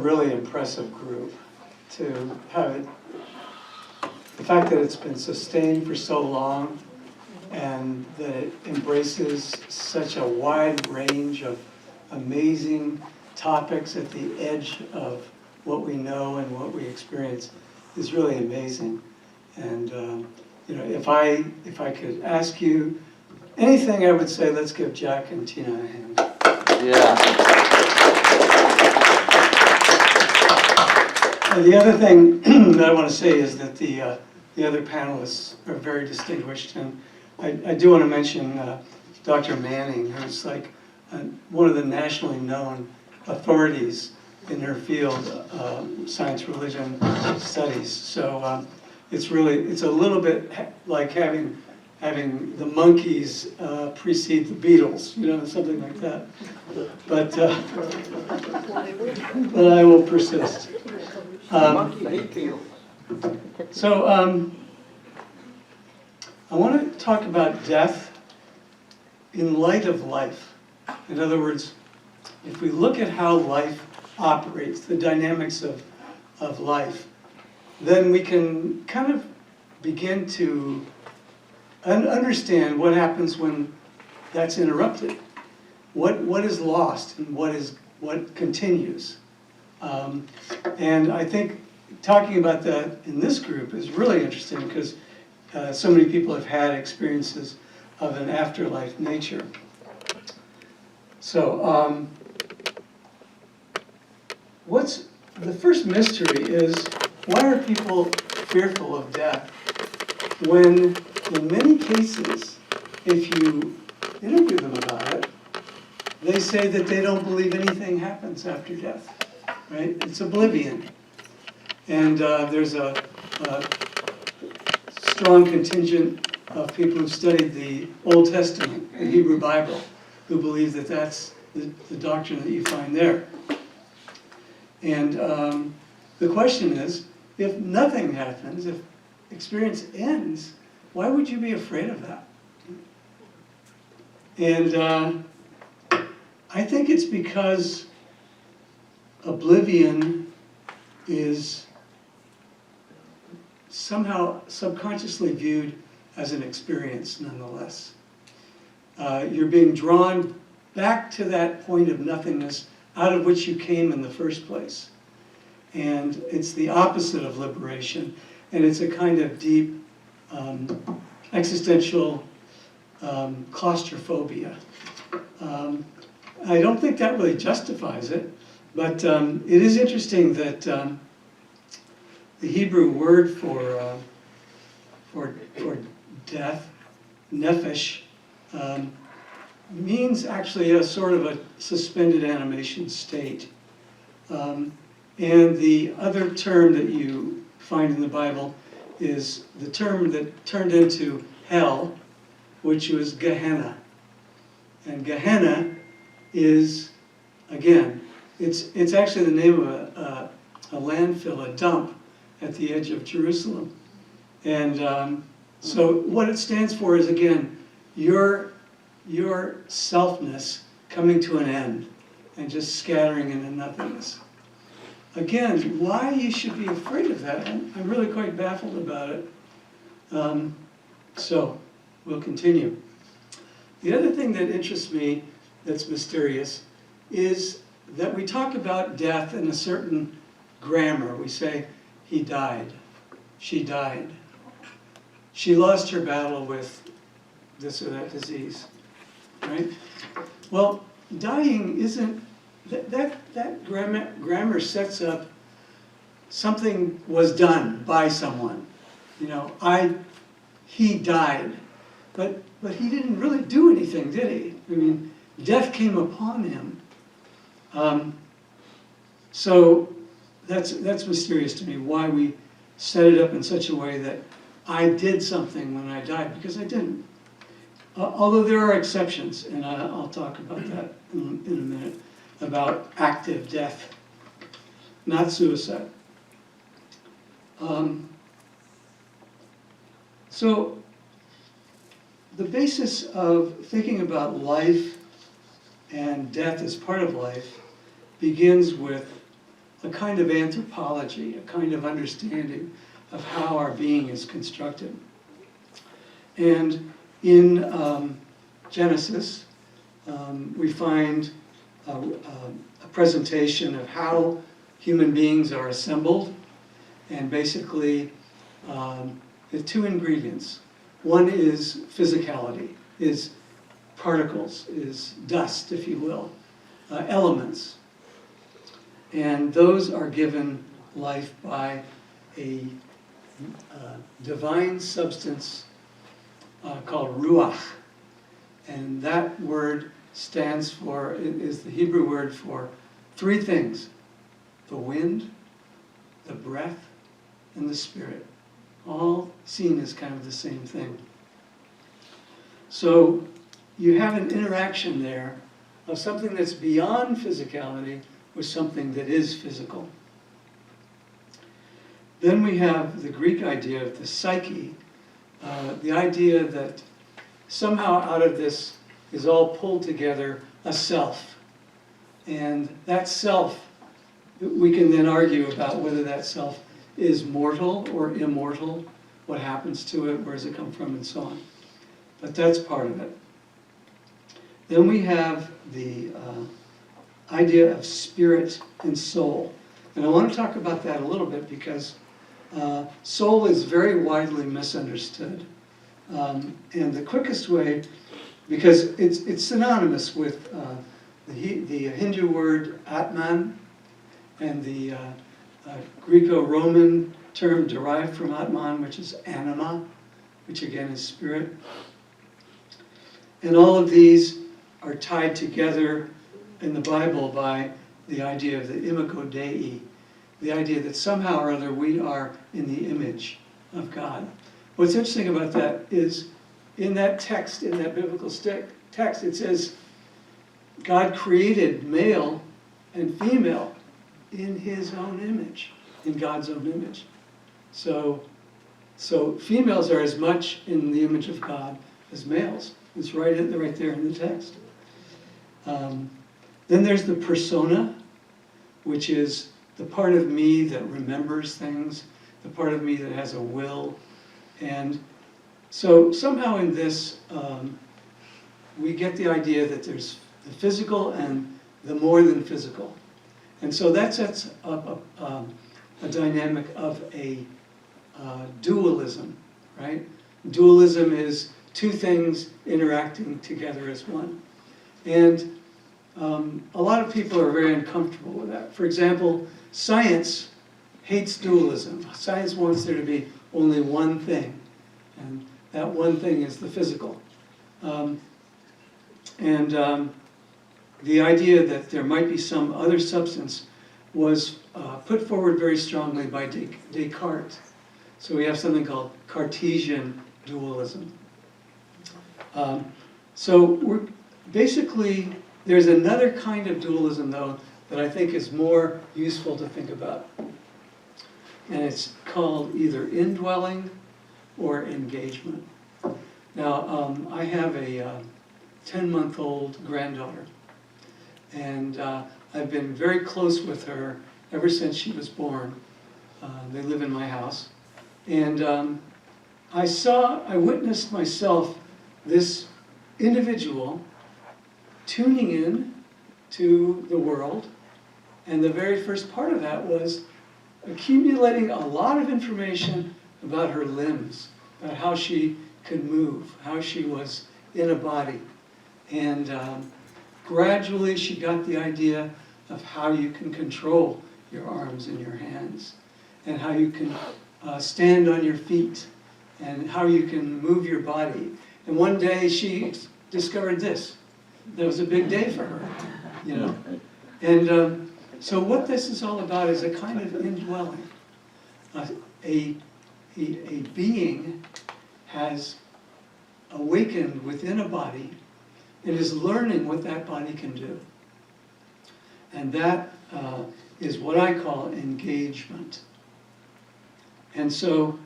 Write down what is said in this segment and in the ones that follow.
really impressive group to have it. The fact that it's been sustained for so long and that it embraces such a wide range of amazing topics at the edge of what we know and what we experience is really amazing. And you know, if I could ask you anything, I would say let's give Jack and Tina a hand. Yeah. The other thing that I want to say is that the other panelists are very distinguished, and I do want to mention Dr. Manning, who's like one of the nationally known authorities in her field, science religion studies. So it's a little bit like having the monkeys precede the Beatles, you know, something like that. But I will persist. So I want to talk about death in light of life. In other words, if we look at how life operates, the dynamics of life, then we can kind of begin to understand what happens when that's interrupted. What is lost and what continues. And I think talking about that in this group is really interesting because so many people have had experiences of an afterlife nature. So what's the first mystery is, why are people fearful of death when in many cases, if you interview them about it, they say that they don't believe anything happens after death, right? It's oblivion. And there's a strong contingent of people who've studied the Old Testament, the Hebrew Bible, who believe that that's the doctrine that you find there. And the question is, if nothing happens, if experience ends, why would you be afraid of that? And I think it's because oblivion is somehow subconsciously viewed as an experience nonetheless. You're being drawn back to that point of nothingness out of which you came in the first place. And it's the opposite of liberation. And it's a kind of deep existential claustrophobia. I don't think that really justifies it, but it is interesting that the Hebrew word for death, nephesh, means actually a sort of a suspended animation state. And the other term that you find in the Bible is the term that turned into hell, which was Gehenna. And Gehenna is, again, it's actually the name of a landfill, a dump at the edge of Jerusalem. And so what it stands for is, again, your selfness coming to an end and just scattering into nothingness. Again, why you should be afraid of that, I'm really quite baffled about it. So we'll continue. The other thing that interests me that's mysterious is that we talk about death in a certain grammar. We say, he died, she died. She lost her battle with this or that disease, right? Well, dying isn't, that grammar sets up something was done by someone. You know, he died, but he didn't really do anything, did he? I mean, death came upon him. So that's mysterious to me, why we set it up in such a way that I did something when I died, because I didn't. Although there are exceptions, and I'll talk about that in a minute, about active death, not suicide. So the basis of thinking about life and death as part of life begins with a kind of anthropology, a kind of understanding of how our being is constructed. And in Genesis, we find a presentation of how human beings are assembled, and basically the two ingredients. One is physicality, is particles, is dust, if you will, elements. And those are given life by a divine substance called ruach. And that word stands for, is the Hebrew word for three things: the wind, the breath, and the spirit. All seen as kind of the same thing. So you have an interaction there of something that's beyond physicality with something that is physical. Then we have the Greek idea of the psyche, the idea that somehow out of this is all pulled together a self. And that self, we can then argue about whether that self is mortal or immortal, what happens to it, where does it come from, and so on. But that's part of it. Then we have the idea of spirit and soul. And I want to talk about that a little bit because soul is very widely misunderstood. And the quickest way, because it's synonymous with the Hindu word Atman and the Greco-Roman term derived from Atman, which is anima, which again is spirit. And all of these are tied together in the Bible by the idea of the imago Dei, the idea that somehow or other we are in the image of God. What's interesting about that is in that text, in that biblical text, it says God created male and female in his own image, in God's own image. So females are as much in the image of God as males. It's right there in the text. Then there's the persona, which is the part of me that remembers things, the part of me that has a will. And so somehow in this, we get the idea that there's the physical and the more than physical. And so that sets up a dynamic of a dualism, right? Dualism is two things interacting together as one. And a lot of people are very uncomfortable with that. For example, science hates dualism. Science wants there to be only one thing, and that one thing is the physical. The idea that there might be some other substance was put forward very strongly by Descartes. So we have something called Cartesian dualism. So we're basically, there's another kind of dualism, though, that I think is more useful to think about. And it's called either indwelling or engagement. Now, I have a 10-month-old granddaughter, and I've been very close with her ever since she was born. They live in my house. And I witnessed myself, this individual, tuning in to the world. And the very first part of that was accumulating a lot of information about her limbs, about how she could move, how she was in a body. And gradually she got the idea of how you can control your arms and your hands, and how you can stand on your feet, and how you can move your body. And one day she discovered this. That was a big day for her, you know. And so what this is all about is a kind of indwelling. A being has awakened within a body and is learning what that body can do. And that is what I call engagement. And so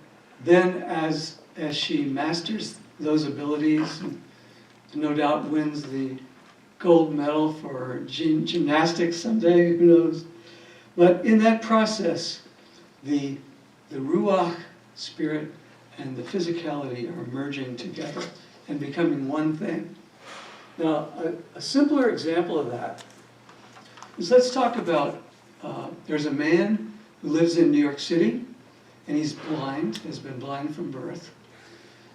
then as she masters those abilities, and no doubt wins the gold medal for gymnastics someday, who knows, But in that process, the ruach, spirit, and the physicality are merging together and becoming one thing. Now, a simpler example of that is, let's talk about, there's a man who lives in New York City, and he's blind, has been blind from birth.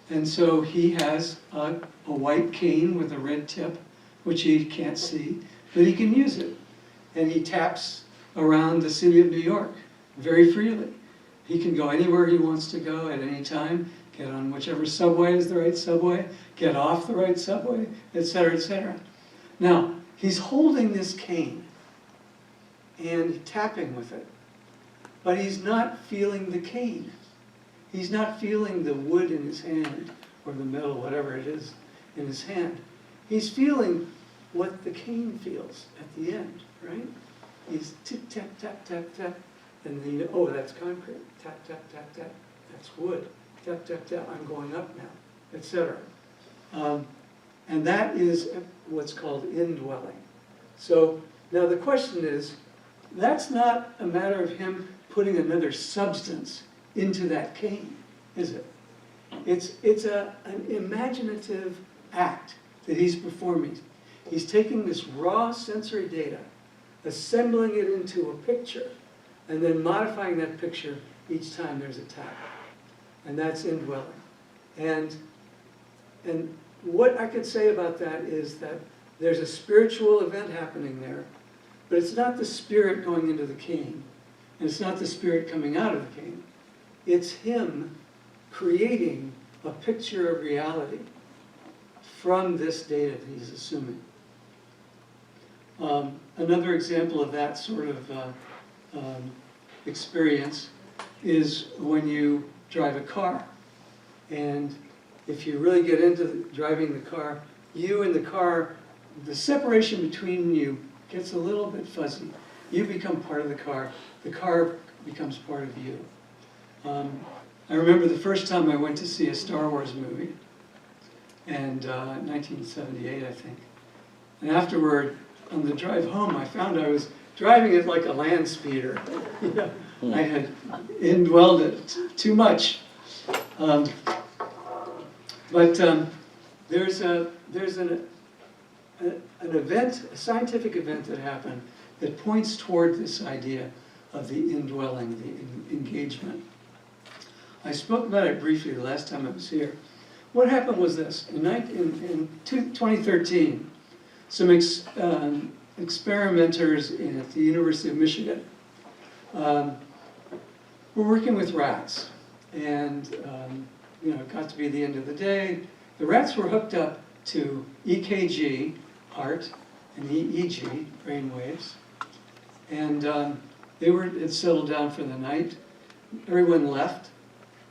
And so he has a white cane with a red tip, which he can't see, but he can use it. And he taps around the city of New York very freely. He can go anywhere he wants to go at any time, get on whichever subway is the right subway, get off the right subway, etc., etc. Now, he's holding this cane and tapping with it, but he's not feeling the cane. He's not feeling the wood in his hand, or the metal, whatever it is, in his hand. He's feeling what the cane feels at the end, right? He's tip, tap, tap, tap, tap, and then, oh, that's concrete. Tap, tap, tap, tap, that's wood. Tap, tap, tap, I'm going up now, etc. And that is what's called indwelling. So now the question is, that's not a matter of him putting another substance into that cane, is it? It's an imaginative act that he's performing. He's taking this raw sensory data, assembling it into a picture, and then modifying that picture each time there's a tap. And that's indwelling. And what I could say about that is that there's a spiritual event happening there, but it's not the spirit going into the cane, and it's not the spirit coming out of the cane. It's him creating a picture of reality from this data that he's assuming. Another example of that sort of experience is when you drive a car. And if you really get into driving the car, you and the car, the separation between you gets a little bit fuzzy. You become part of the car becomes part of you. I remember the first time I went to see a Star Wars movie, and 1978, I think. And afterward, on the drive home, I found I was driving it like a land speeder. I had indwelled it too much. There's an event, a scientific event that happened that points toward this idea of the indwelling, the engagement. I spoke about it briefly the last time I was here. What happened was this. In 2013, some experimenters at the University of Michigan were working with rats. And it got to be the end of the day. The rats were hooked up to EKG, heart, and EEG, brain waves. And it settled down for the night. Everyone left,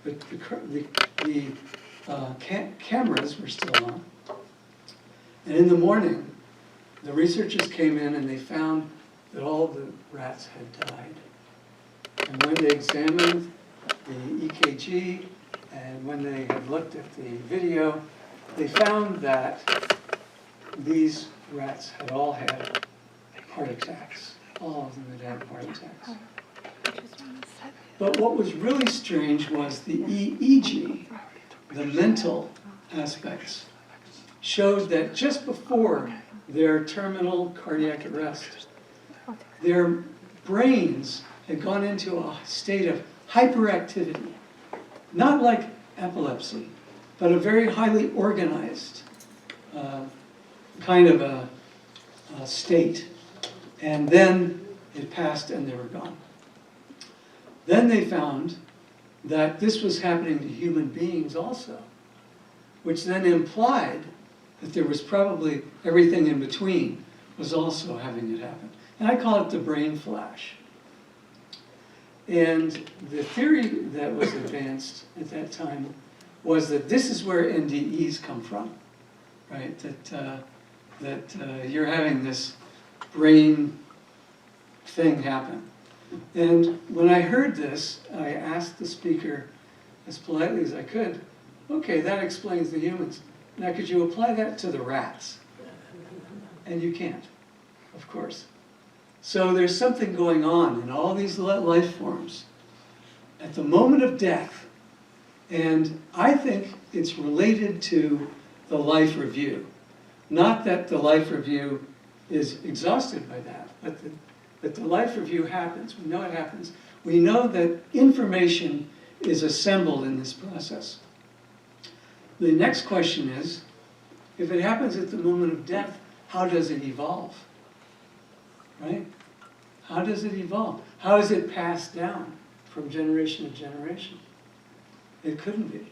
but the cameras were still on. And in the morning, the researchers came in and they found that all the rats had died. And when they examined the EKG and when they had looked at the video, they found that these rats had all had heart attacks. All of them had heart attacks. But what was really strange was the EEG, the mental aspects, showed that just before their terminal cardiac arrest, their brains had gone into a state of hyperactivity. Not like epilepsy, but a very highly organized kind of a state. And then it passed and they were gone. Then they found that this was happening to human beings also, which then implied that there was probably everything in between was also having it happen. And I call it the brain flash. And the theory that was advanced at that time was that this is where NDEs come from, right? That you're having this brain thing happen. And when I heard this, I asked the speaker as politely as I could, okay, that explains the humans. Now could you apply that to the rats? And you can't, of course. So there's something going on in all these life forms at the moment of death. And I think it's related to the life review. Not that the life review is exhausted by that, but the life review happens. We know it happens. We know that information is assembled in this process. The next question is, if it happens at the moment of death, how does it evolve? Right? How does it evolve? How is it passed down from generation to generation? It couldn't be.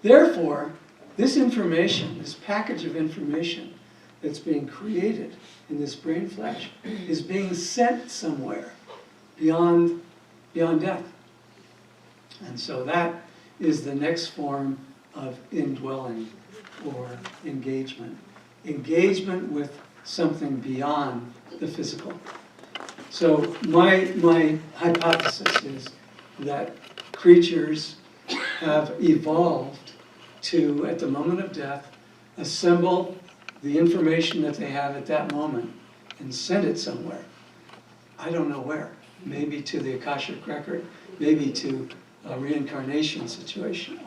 Therefore, this information, this package of information that's being created in this brain flash is being sent somewhere beyond death. And so that is the next form of indwelling or engagement. Engagement with something beyond the physical. So my hypothesis is that creatures have evolved to, at the moment of death, assemble the information that they have at that moment and send it somewhere. I don't know where. Maybe to the Akashic record, maybe to a reincarnation situation.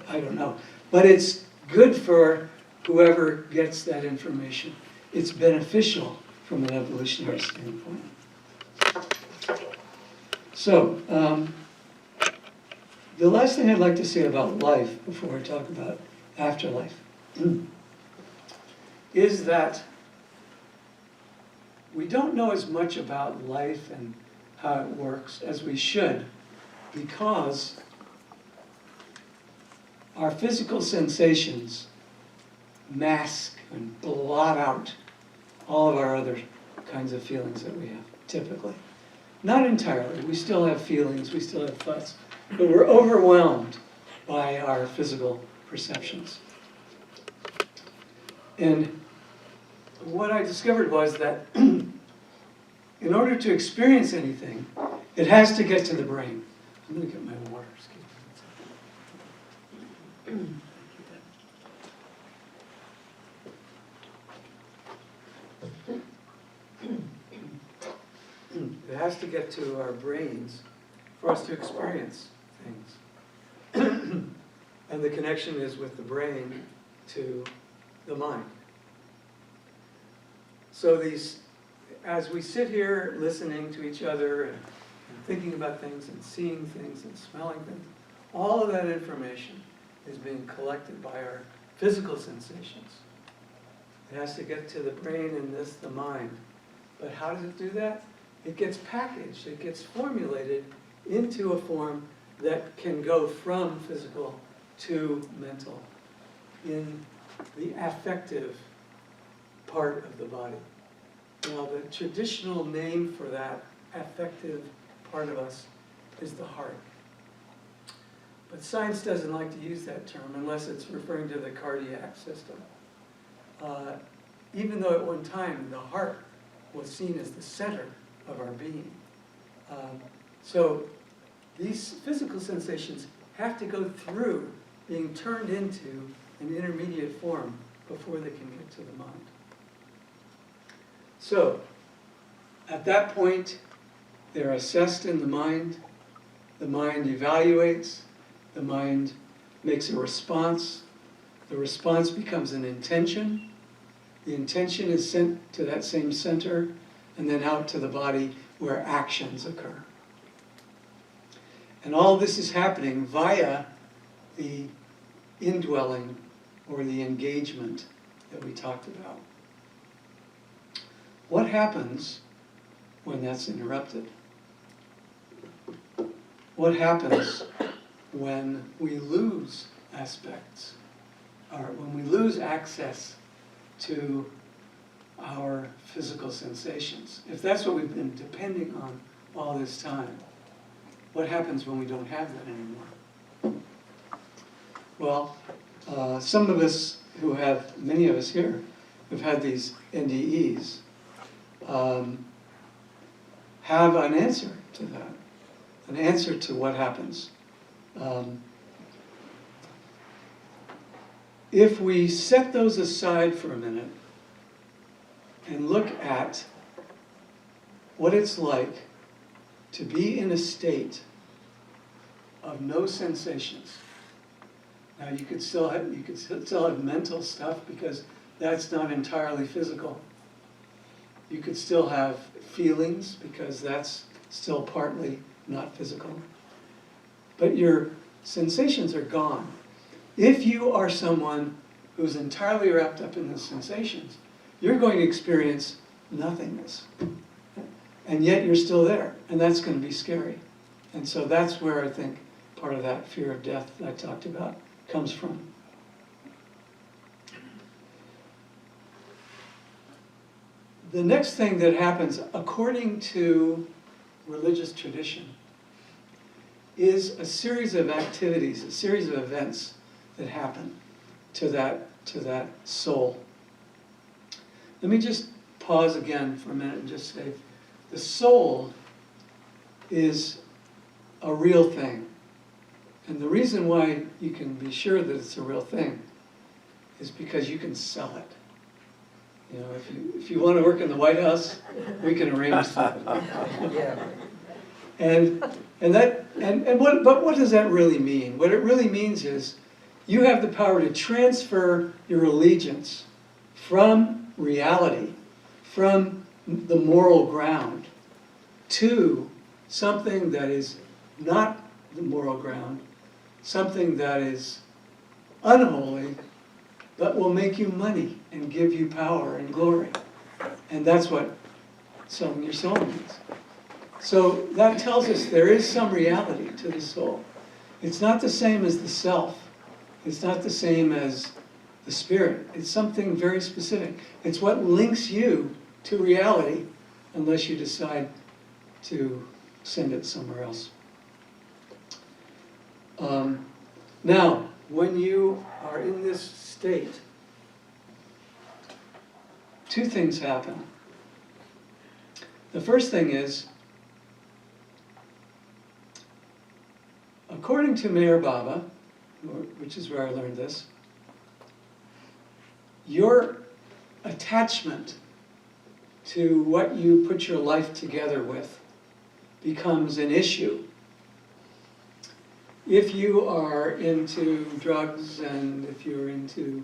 I don't know. But it's good for whoever gets that information. It's beneficial from an evolutionary standpoint. So, the last thing I'd like to say about life before I talk about afterlife is that we don't know as much about life and how it works as we should, because our physical sensations mask and blot out all of our other kinds of feelings that we have, typically. Not entirely. We still have feelings, we still have thoughts, but we're overwhelmed by our physical perceptions. And what I discovered was that in order to experience anything, it has to get to the brain. I'm going to get my water. It has to get to our brains for us to experience things. And the connection is with the brain to the mind. So as we sit here listening to each other and thinking about things and seeing things and smelling things, all of that information is being collected by our physical sensations. It has to get to the brain and the mind. But how does it do that? It gets packaged, it gets formulated into a form that can go from physical to mental in the affective part of the body. Now, the traditional name for that affective part of us is the heart. But science doesn't like to use that term unless it's referring to the cardiac system. Even though at one time the heart was seen as the center of our being. So these physical sensations have to go through being turned into an intermediate form before they can get to the mind. So at that point, they're assessed in the mind evaluates, the mind makes a response, the response becomes an intention, the intention is sent to that same center, and then out to the body where actions occur. And all this is happening via the indwelling or the engagement that we talked about. What happens when that's interrupted? What happens when we lose aspects, or when we lose access to our physical sensations? If that's what we've been depending on all this time, what happens when we don't have that anymore? Well, some of us who have, many of us here, who've had these NDEs, have an answer to that, an answer to what happens. If we set those aside for a minute and look at what it's like to be in a state of no sensations. Now you could still have mental stuff because that's not entirely physical. You could still have feelings because that's still partly not physical. But your sensations are gone. If you are someone who's entirely wrapped up in those sensations, you're going to experience nothingness. And yet you're still there, and that's going to be scary. And so that's where I think part of that fear of death that I talked about comes from. The next thing that happens, according to religious tradition, is a series of activities, a series of events that happen to that soul. Let me just pause again for a minute and just say, the soul is a real thing. And the reason why you can be sure that it's a real thing is because you can sell it. You know, if you want to work in the White House, we can arrange that. Yeah. But what does that really mean? What it really means is you have the power to transfer your allegiance from reality, from the moral ground, to something that is not the moral ground, something that is unholy, but will make you money and give you power and glory. And that's what selling your soul means. So that tells us there is some reality to the soul. It's not the same as the self. It's not the same as the spirit. It's something very specific. It's what links you to reality unless you decide to send it somewhere else. Now, when you are in this state, two things happen. The first thing is, according to Meher Baba, which is where I learned this, your attachment to what you put your life together with becomes an issue. If you are into drugs and if you're into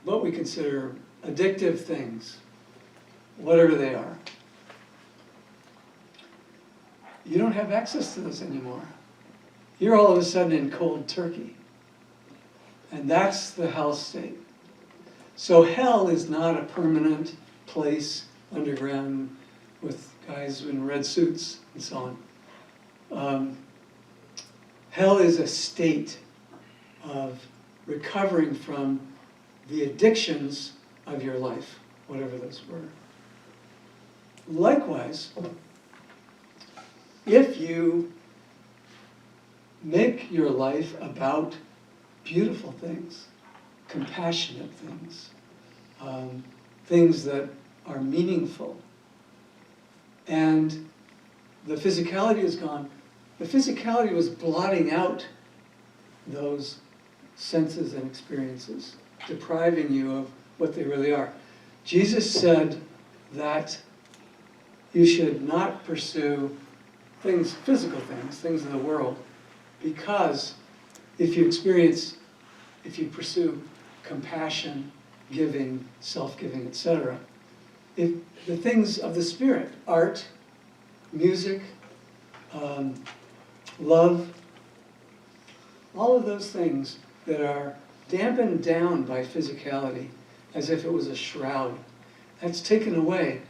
what we consider addictive things, whatever they are, you don't have access to those anymore. You're all of a sudden in cold turkey. And that's the hell state. So hell is not a permanent place underground with guys in red suits and so on. Hell is a state of recovering from the addictions of your life, whatever those were. Likewise, if you make your life about beautiful things, compassionate things, things that are meaningful, and the physicality is gone, the physicality was blotting out those senses and experiences, depriving you of what they really are. Jesus said that you should not pursue things, physical things, things of the world, because if you pursue compassion, giving, self-giving, etc., if the things of the spirit, art, music, love, all of those things that are dampened down by physicality as if it was a shroud, that's taken away.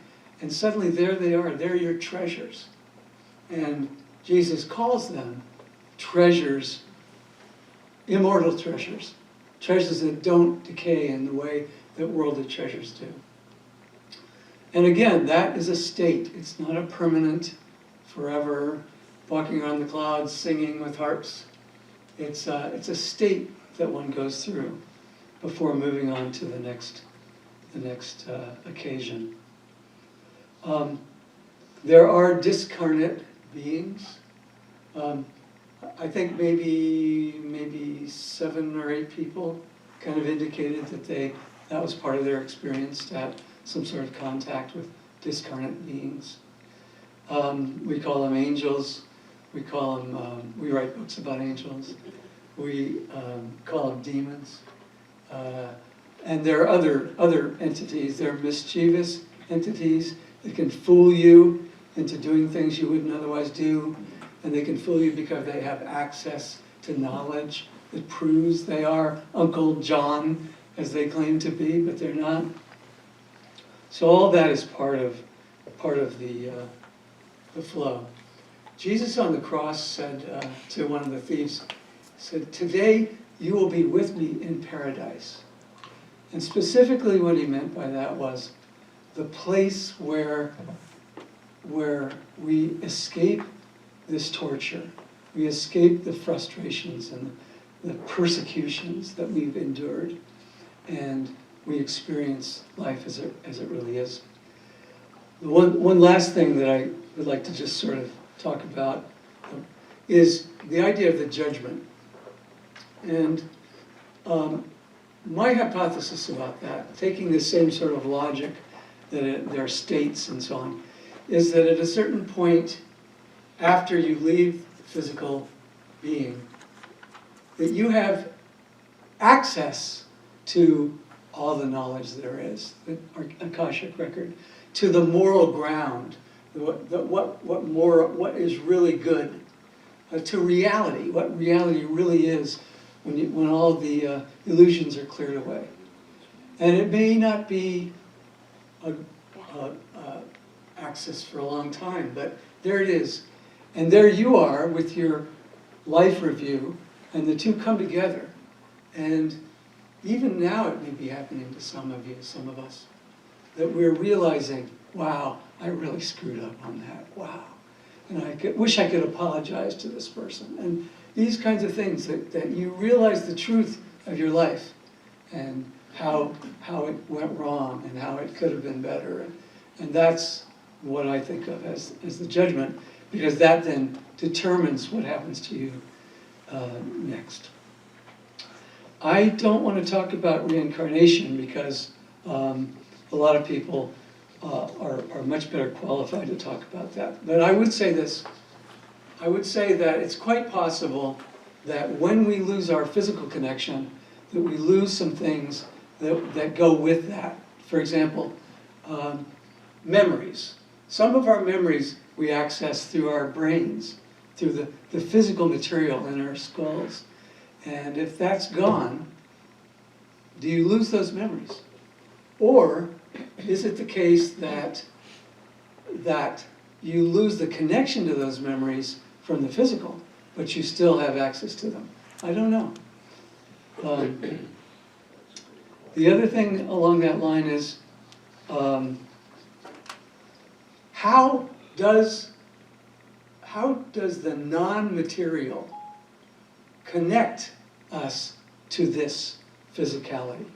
And suddenly there they are, they're your treasures. And Jesus calls them treasures, immortal treasures, treasures that don't decay in the way that worldly treasures do. And again, that is a state. It's not a permanent, forever, walking around the clouds, singing with harps. It's a state that one goes through before moving on to the next occasion. There are discarnate beings. I think maybe 7 or 8 people kind of indicated that was part of their experience, to have some sort of contact with discarnate beings. We call them angels. We call them, we write books about angels. We call them demons. And there are other entities. They're mischievous entities that can fool you into doing things you wouldn't otherwise do. And they can fool you because they have access to knowledge that proves they are Uncle John, as they claim to be, but they're not. So all that is part of the flow. Jesus on the cross said to one of the thieves, said, "Today you will be with me in paradise." And specifically what he meant by that was the place where we escape this torture. We escape the frustrations and the persecutions that we've endured, and we experience life as it really is. The one last thing that I would like to just sort of talk about is the idea of the judgment. And my hypothesis about that, taking the same sort of logic that there are states and so on, is that at a certain point after you leave the physical being, that you have access to all the knowledge there is, the Akashic record, to the moral ground, what is really good, to reality, what reality really is when all the illusions are cleared away. And it may not be access for a long time, but there it is. And there you are with your life review, and the two come together. And even now it may be happening to some of you, some of us, that we're realizing, wow, I really screwed up on that, wow. And I wish I could apologize to this person. And these kinds of things, that you realize the truth of your life and how it went wrong and how it could have been better. And that's what I think of as the judgment, because that then determines what happens to you next. I don't want to talk about reincarnation because a lot of people are much better qualified to talk about that. But I would say this. I would say that it's quite possible that when we lose our physical connection, that we lose some things that go with that. For example, memories. Some of our memories we access through our brains, through the physical material in our skulls. And if that's gone, do you lose those memories? Or is it the case that you lose the connection to those memories from the physical, but you still have access to them? I don't know. The other thing along that line is, how does the non-material connect us to this physicality?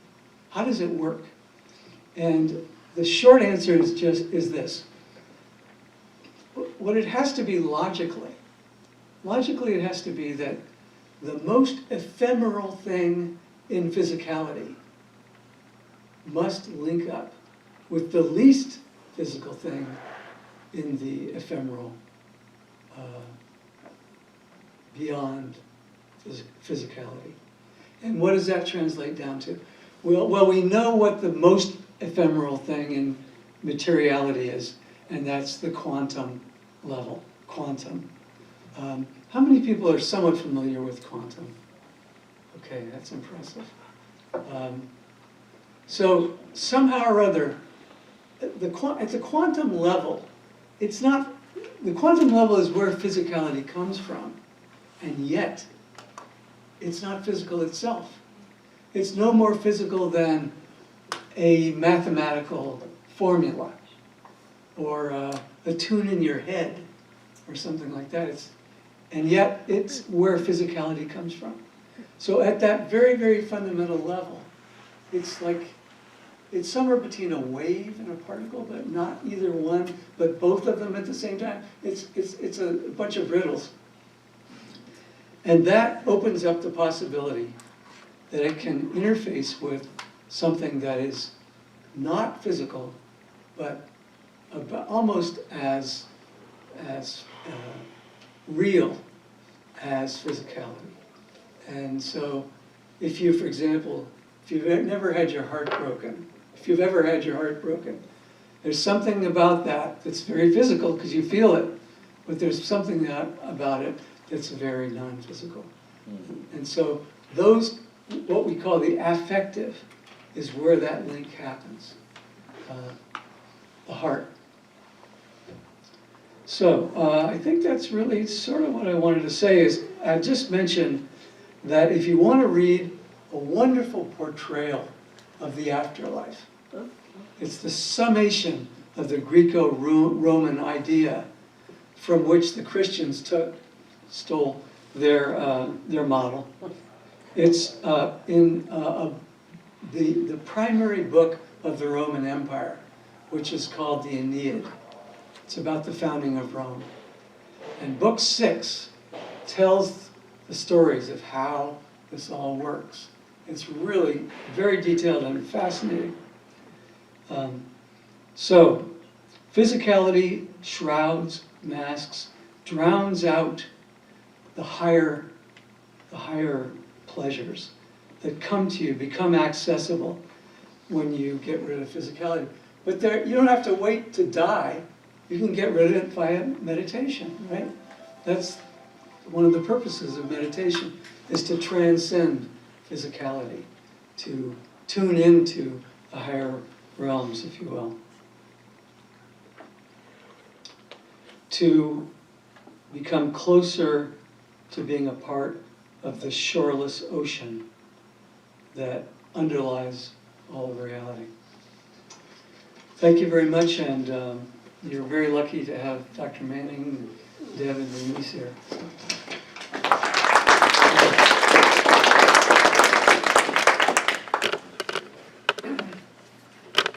How does it work? And the short answer is this. What it has to be logically it has to be that the most ephemeral thing in physicality must link up with the least physical thing in the ephemeral beyond physicality. And what does that translate down to? Well, we know what the most ephemeral thing in materiality is, and that's the quantum level, quantum. How many people are somewhat familiar with quantum? Okay, that's impressive. So somehow or other, at the quantum level, it's not, the quantum level is where physicality comes from, and yet it's not physical itself. It's no more physical than a mathematical formula or a tune in your head or something like that. And yet it's where physicality comes from. So at that very, very fundamental level, it's like, it's somewhere between a wave and a particle, but not either one, but both of them at the same time. It's a bunch of riddles. And that opens up the possibility that it can interface with something that is not physical, but almost as as real as physicality. And so if you, for example, if you've never had your heart broken, if you've ever had your heart broken, there's something about that that's very physical because you feel it, but there's something about it that's very non-physical. And so those, what we call the affective, is where that link happens, the heart. So I think that's really sort of what I wanted to say is, I just mentioned that if you want to read a wonderful portrayal of the afterlife, it's the summation of the Greco-Roman idea from which the Christians stole their model. It's in the primary book of the Roman Empire, which is called the Aeneid. It's about the founding of Rome. And book 6 tells the stories of how this all works. It's really very detailed and fascinating. So, physicality shrouds, masks, drowns out the higher pleasures that come to you, become accessible when you get rid of physicality. But you don't have to wait to die. You can get rid of it via meditation, right? That's one of the purposes of meditation, is to transcend physicality, to tune into the higher realms, if you will. To become closer to being a part of the shoreless ocean that underlies all of reality. Thank you very much, and you're very lucky to have Dr. Manning, Deb, and Denise here.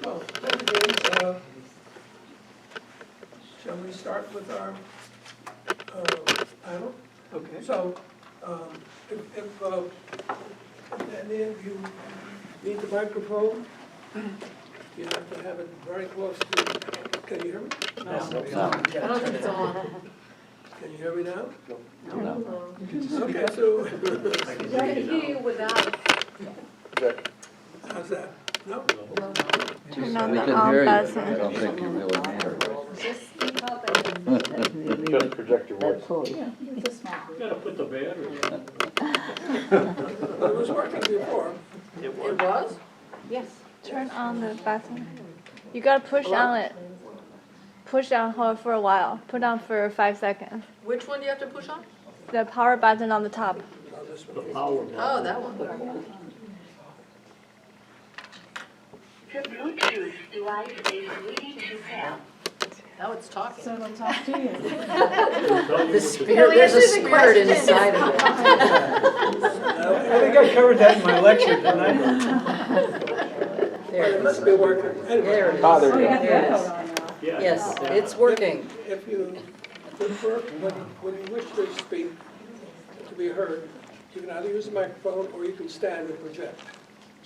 Well, thank you, James. Shall we start with our panel? Okay. So, if any of you need the microphone, you have to have it very close to, can you hear me? No. I don't think it's on. Can you hear me now? No. Okay, so, I can hear you without. how's that? No? Turn on We the can on hear you. I button. don't think you really matter. Just speak up and. Just project your voice. Gotta put the battery in. Well, it was working before. It was? Yes. Turn on the button. You gotta push on it. Push down hold for a while. Put on for 5 seconds. Which one do you have to push on? The power button on the top. Oh, this The one. power. Oh, that one. The Bluetooth device is ready to pair. Now it's talking. So it'll talk to you. The spirit, there's a spirit inside of it. I think I covered that in my lecture, didn't I? Well, There it it must is. be working. Anyway, There it is. Ah, there Oh, you you go. got the Yes. echo on now. Yeah. Yes, it's working. if you prefer, when you wish to speak, to be heard, you can either use the microphone or you can stand and project.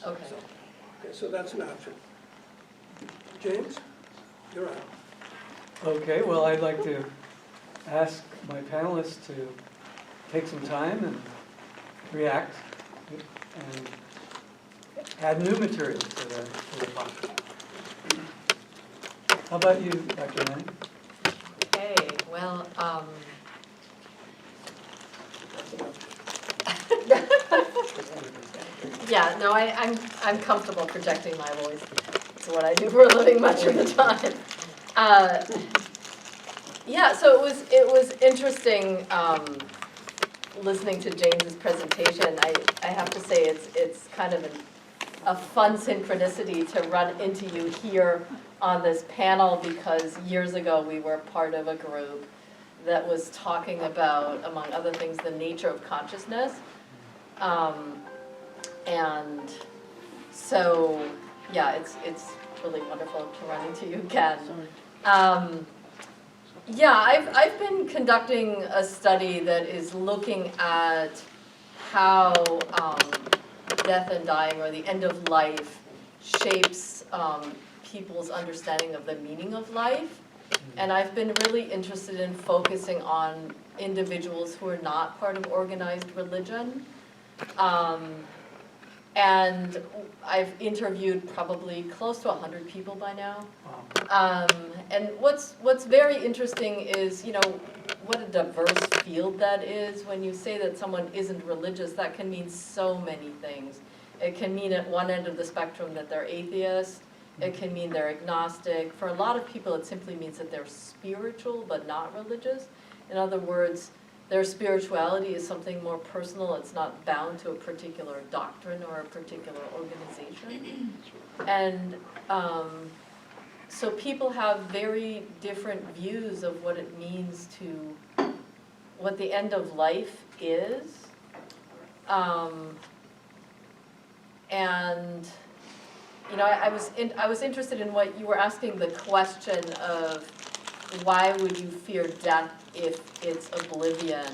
Okay. Okay, so that's an option. James, you're on. Okay, well, I'd like to ask my panelists to take some time and react and add new material to the talk. How about you, Dr. Manning? Okay, well, yeah, no, I'm comfortable projecting my voice. It's what I do for a living much of the time. Yeah, so it was interesting listening to James's presentation. I have to say it's kind of a fun synchronicity to run into you here on this panel, because years ago we were part of a group that was talking about, among other things, the nature of consciousness. And so, yeah, it's really wonderful to run into you again. Yeah, I've been conducting a study that is looking at how death and dying, or the end of life, shapes people's understanding of the meaning of life. And I've been really interested in focusing on individuals who are not part of organized religion. And I've interviewed probably close to 100 people by now. And what's very interesting is, you know, what a diverse field that is. When you say that someone isn't religious, that can mean so many things. It can mean at one end of the spectrum that they're atheist. It can mean they're agnostic. For a lot of people, it simply means that they're spiritual but not religious. In other words, their spirituality is something more personal. It's not bound to a particular doctrine or a particular organization. And so people have very different views of what it means to, what the end of life is. And you know, I was interested in what you were asking, the question of why would you fear death if it's oblivion?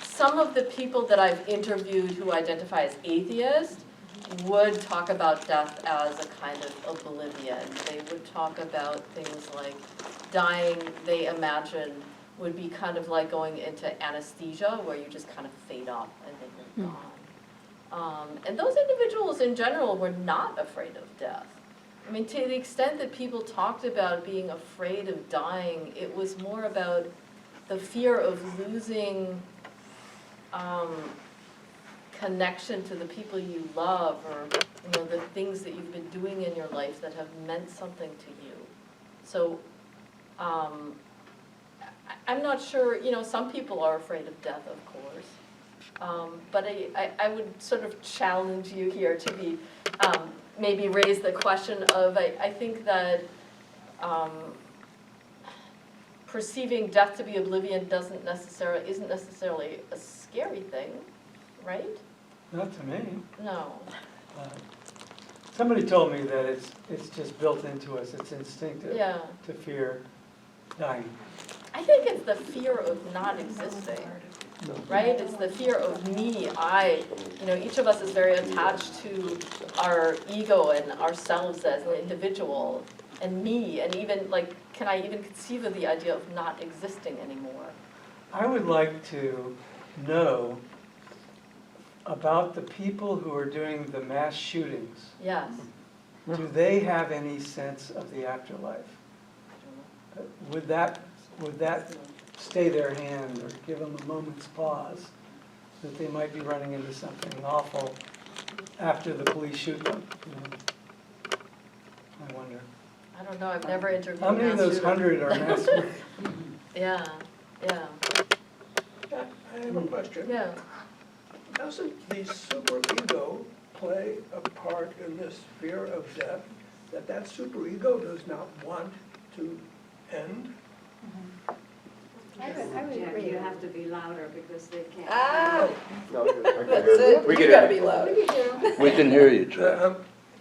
Some of the people that I've interviewed who identify as atheists would talk about death as a kind of oblivion. They would talk about things like dying, they imagine, would be kind of like going into anesthesia, where you just kind of fade off and then you're gone. And those individuals in general were not afraid of death. I mean, to the extent that people talked about being afraid of dying, it was more about the fear of losing connection to the people you love, or you know, the things that you've been doing in your life that have meant something to you. So I'm not sure, you know, some people are afraid of death, of course. But I would sort of challenge you here to be, maybe raise the question of, I think that perceiving death to be oblivion isn't necessarily a scary thing, right? Not to me. No. Somebody told me that it's just built into us, it's instinctive Yeah. to fear dying. I think it's the fear of not existing, right? It's the fear of me, you know, each of us is very attached to our ego and ourselves as an individual, and me, and even, like, can I even conceive of the idea of not existing anymore? I would like to know about the people who are doing the mass shootings. Yes. Do they have any sense of the afterlife? Would that stay their hand or give them a moment's pause that they might be running into something awful after the police shoot them? You know? I wonder. I don't know, I've never interviewed How many of those 100 are mass shooters? Yeah, yeah, I have a question. yeah. Doesn't the superego play a part in this fear of death, that superego does not want to end? I would agree. You have to be louder because they can't. Ah, No, that's it, We you can gotta hear be loud. We can hear you, Chad.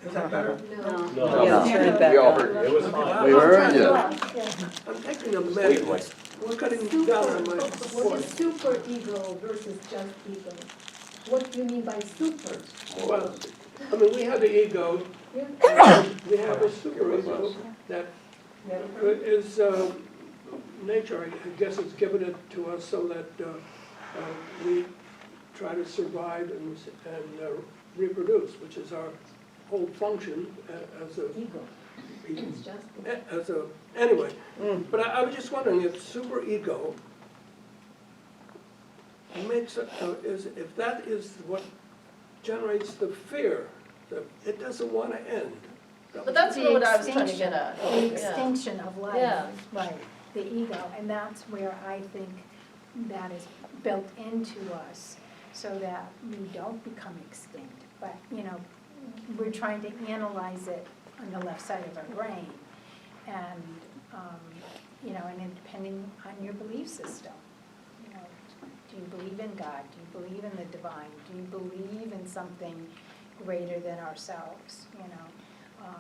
Is that better? No. No. We all heard It was fine. We heard you. I'm taking a minute. We're cutting down on my What is voice. super ego versus just ego? What do you mean by super? Well, I mean, we have the ego, Yeah. and we have a superego that is nature, I guess, has given it to us so that we try to survive and reproduce, which is our whole function as a Ego. It's just. Anyway. But I was just wondering if superego makes it, if that is what generates the fear, that it doesn't want to end. But that's The what I was trying to get extinction. at. The Yeah. extinction of life. Yeah. Right, the ego, and that's where I think that is built into us, so that we don't become extinct. But, you know, we're trying to analyze it on the left side of our brain. And, you know, and depending on your belief system, you know, do you believe in God? Do you believe in the divine? Do you believe in something greater than ourselves, you know?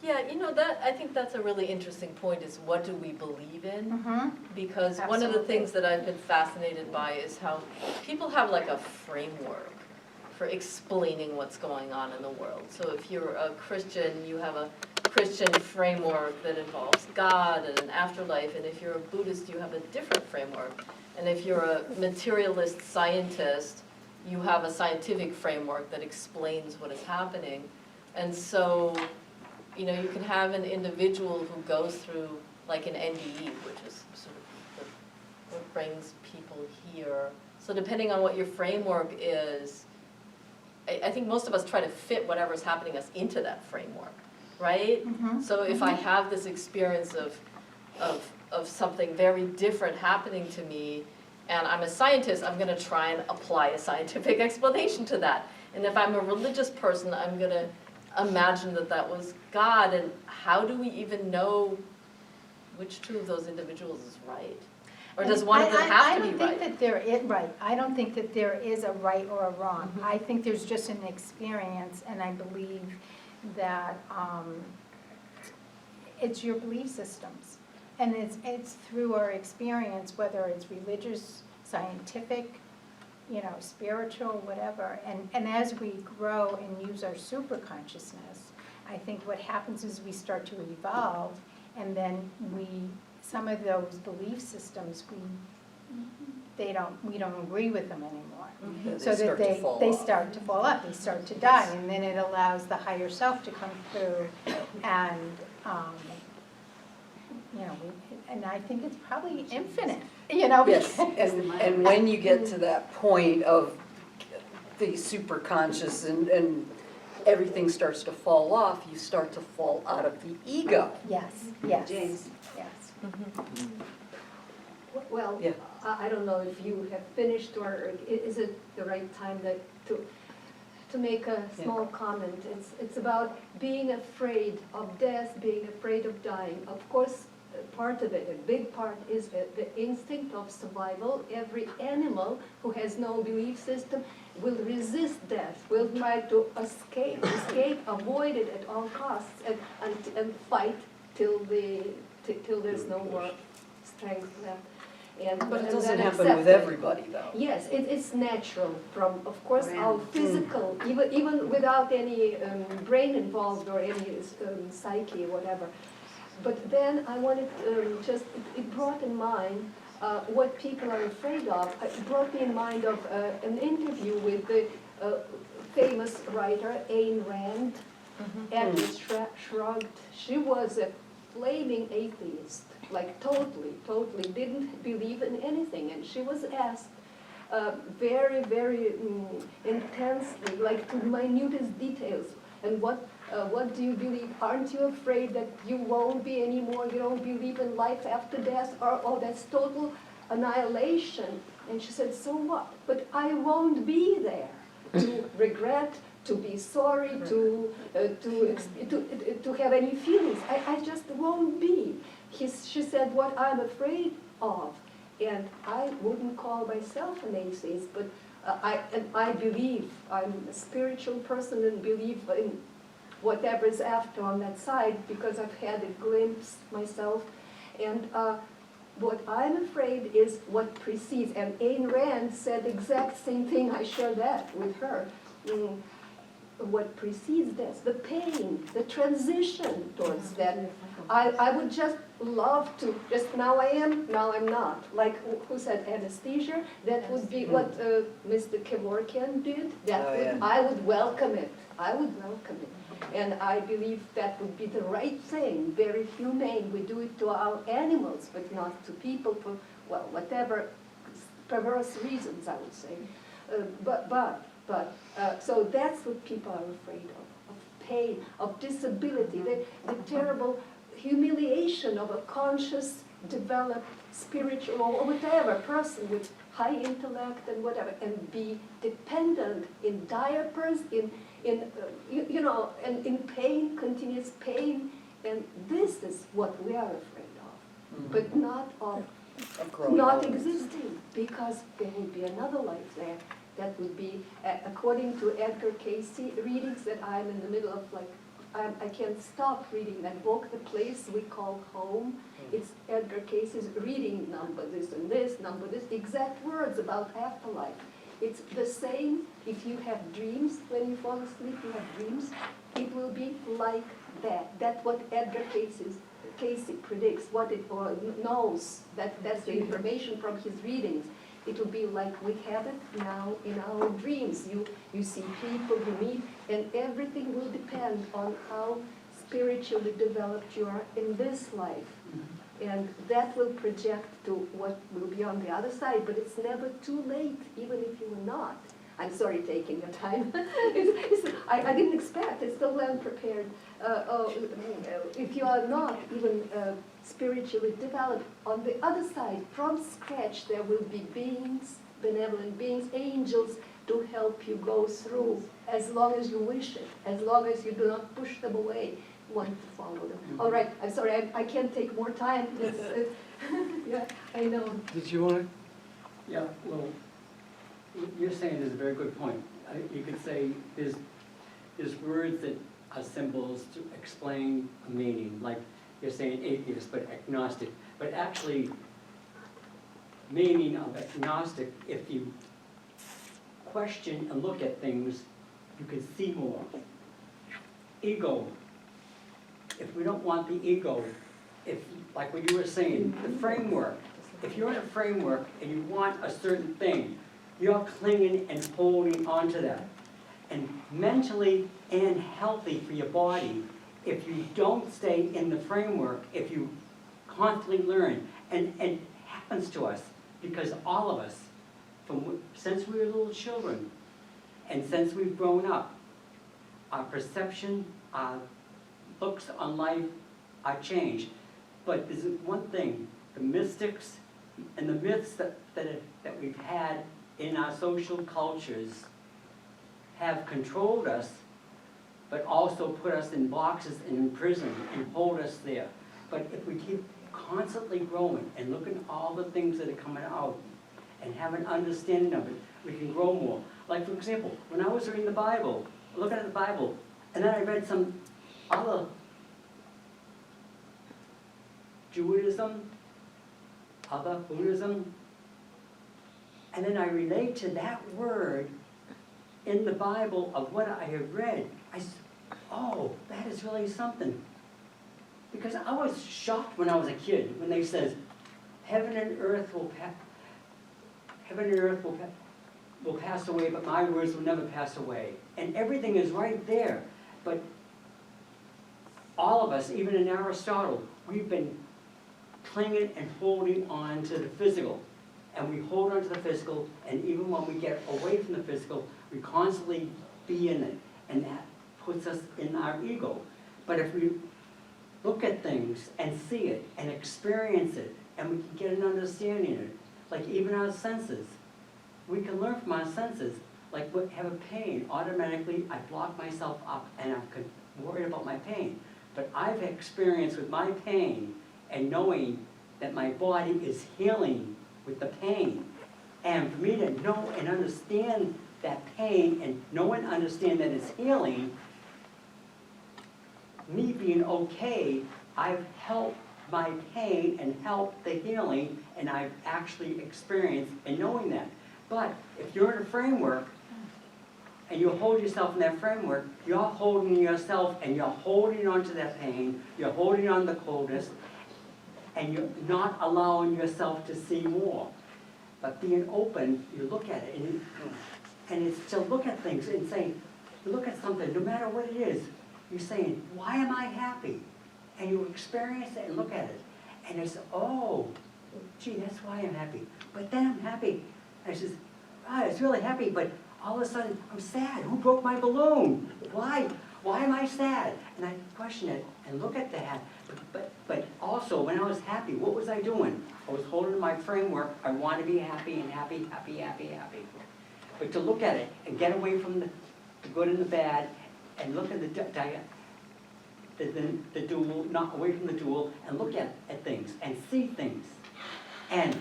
Yeah, you know, I think that's a really interesting point, is what do we believe in? Because one of the Absolutely. things that I've been fascinated by is how people have like a framework for explaining what's going on in the world. So if you're a Christian, you have a Christian framework that involves God and an afterlife, and if you're a Buddhist, you have a different framework. And if you're a materialist scientist, you have a scientific framework that explains what is happening. And so, you know, you can have an individual who goes through like an NDE, which is sort of what brings people here. So depending on what your framework is, I think most of us try to fit whatever's happening us into that framework, right? So if I have this experience of something very different happening to me, and I'm a scientist, I'm gonna try and apply a scientific explanation to that. And if I'm a religious person, I'm gonna imagine that that was God, and how do we even know which two of those individuals is right? Or does one of them have to be I don't right? think that there is, right, I don't think that there is a right or a wrong. I think there's just an experience, and I believe that it's your belief systems. And it's through our experience, whether it's religious, scientific, you know, spiritual, whatever. And as we grow and use our super consciousness, I think what happens is we start to evolve, and then some of those belief systems, we don't agree with them anymore. So that they start to fall off, they start to die, and then it allows the higher self to come through, and you know, and I think it's probably infinite, you know. Yes, and when you get to that point of the superconscious and everything starts to fall off, you start to fall out of the ego. Yes, James. yes. Well, Yeah. I don't know if you have finished, or is it the right time to make a small comment? It's about being afraid of death, being afraid of dying. Of course, part of it, a big part, is the instinct of survival. Every animal who has no belief system will resist death, will try to escape, avoid it at all costs, and fight till there's no more strength left. But it and doesn't then happen accept with it. everybody, though. Yes, it's natural from, of course, our physical, even without any brain involved or any psyche or whatever. But then I wanted it brought in mind what people are afraid of. It brought me in mind of an interview with the famous writer Ayn Rand. And shrugged. She was a flaming atheist, like totally didn't believe in anything. And she was asked very, very intensely, like to minutest details, and what do you believe? Aren't you afraid that you won't be anymore? You don't believe in life after death? Or that's total annihilation. And she said, so what? But I won't be there to regret, to be sorry, to have any feelings. I just won't be. She said, what I'm afraid of, and I wouldn't call myself an atheist, but I believe, I'm a spiritual person and believe in whatever's after on that side, because I've had a glimpse myself. And what I'm afraid is what precedes. And Ayn Rand said the exact same thing. I share that with her. What precedes this, the pain, the transition towards that. I would just love to, just now I am, now I'm not. Like who said anesthesia? That would be what Mr. Kevorkian did. I would welcome it. I would welcome it. And I believe that would be the right thing, very humane. We do it to our animals, but not to people for, well, whatever perverse reasons, I would say. So that's what people are afraid of pain, of disability, the terrible humiliation of a conscious, developed, spiritual, or whatever person with high intellect and whatever, and be dependent in diapers, in pain, continuous pain, and this is what we are afraid of, but not of not existing, because there will be another life there. That would be, according to Edgar Cayce, readings that I'm in the middle of, like, I can't stop reading that book, The Place We Call Home. It's Edgar Cayce's reading number this, exact words about afterlife. It's the same if you have dreams, when you fall asleep, you have dreams. It will be like that. That's what Edgar Casey predicts, what it or knows, that's the information from his readings. It will be like we have it now in our dreams. You see people, you meet, and everything will depend on how spiritually developed you are in this life. And that will project to what will be on the other side, but it's never too late, even if you are not. I'm sorry taking your time. I didn't expect, it's so well prepared. If you are not even spiritually developed, on the other side, from scratch, there will be beings, benevolent beings, angels, to help you go through, as long as you wish it, as long as you do not push them away, want to follow them. All right, I'm sorry, I can't take more time. Yeah, I know. Did you want to? Yeah, well, you're saying is a very good point. You could say there's words that are symbols to explain a meaning, like you're saying atheist, but agnostic. But actually, meaning of agnostic, if you question and look at things, you can see more. Ego. If we don't want the ego, if, like what you were saying, the framework, if you're in a framework and you want a certain thing, you're clinging and holding onto that. And mentally and healthy for your body, if you don't stay in the framework, if you constantly learn, and it happens to us, because all of us, since we were little children, and since we've grown up, our perception, our looks on life are changed. But there's one thing, the mystics and the myths that we've had in our social cultures have controlled us, but also put us in boxes and in prison and hold us there. But if we keep constantly growing and looking at all the things that are coming out and have an understanding of it, we can grow more. Like, for example, when I was reading the Bible, looking at the Bible, and then I read some other Judaism, other Buddhism, and then I relate to that word in the Bible of what I have read. I said, oh, that is really something. Because I was shocked when I was a kid, when they said, heaven and earth will pass away, but my words will never pass away. And everything is right there. But all of us, even in Aristotle, we've been clinging and holding on to the physical. And we hold on to the physical, and even when we get away from the physical, we constantly be in it. And that puts us in our ego. But if we look at things and see it and experience it, and we can get an understanding of it, like even our senses, we can learn from our senses. Like have a pain, automatically I block myself up and I'm worried about my pain. But I've experienced with my pain and knowing that my body is healing with the pain. And for me to know and understand that pain and know and understand that it's healing, me being okay, I've helped my pain and helped the healing, and I've actually experienced in knowing that. But if you're in a framework and you hold yourself in that framework, you're holding yourself and you're holding on to that pain, you're holding on to the coldness, and you're not allowing yourself to see more. But being open, you look at it, and it's to look at things and say, look at something, no matter what it is, you're saying, why am I happy? And you experience it and look at it. And it's, oh, gee, that's why I'm happy. But then I'm happy. And I says, ah, it's really happy, but all of a sudden, I'm sad. Who broke my balloon? Why? Why am I sad? And I question it and look at that. But also, when I was happy, what was I doing? I was holding my framework. I want to be happy and happy, happy, happy, happy. But to look at it and get away from the good and the bad and look at the dual, not away from the dual, and look at things and see things. And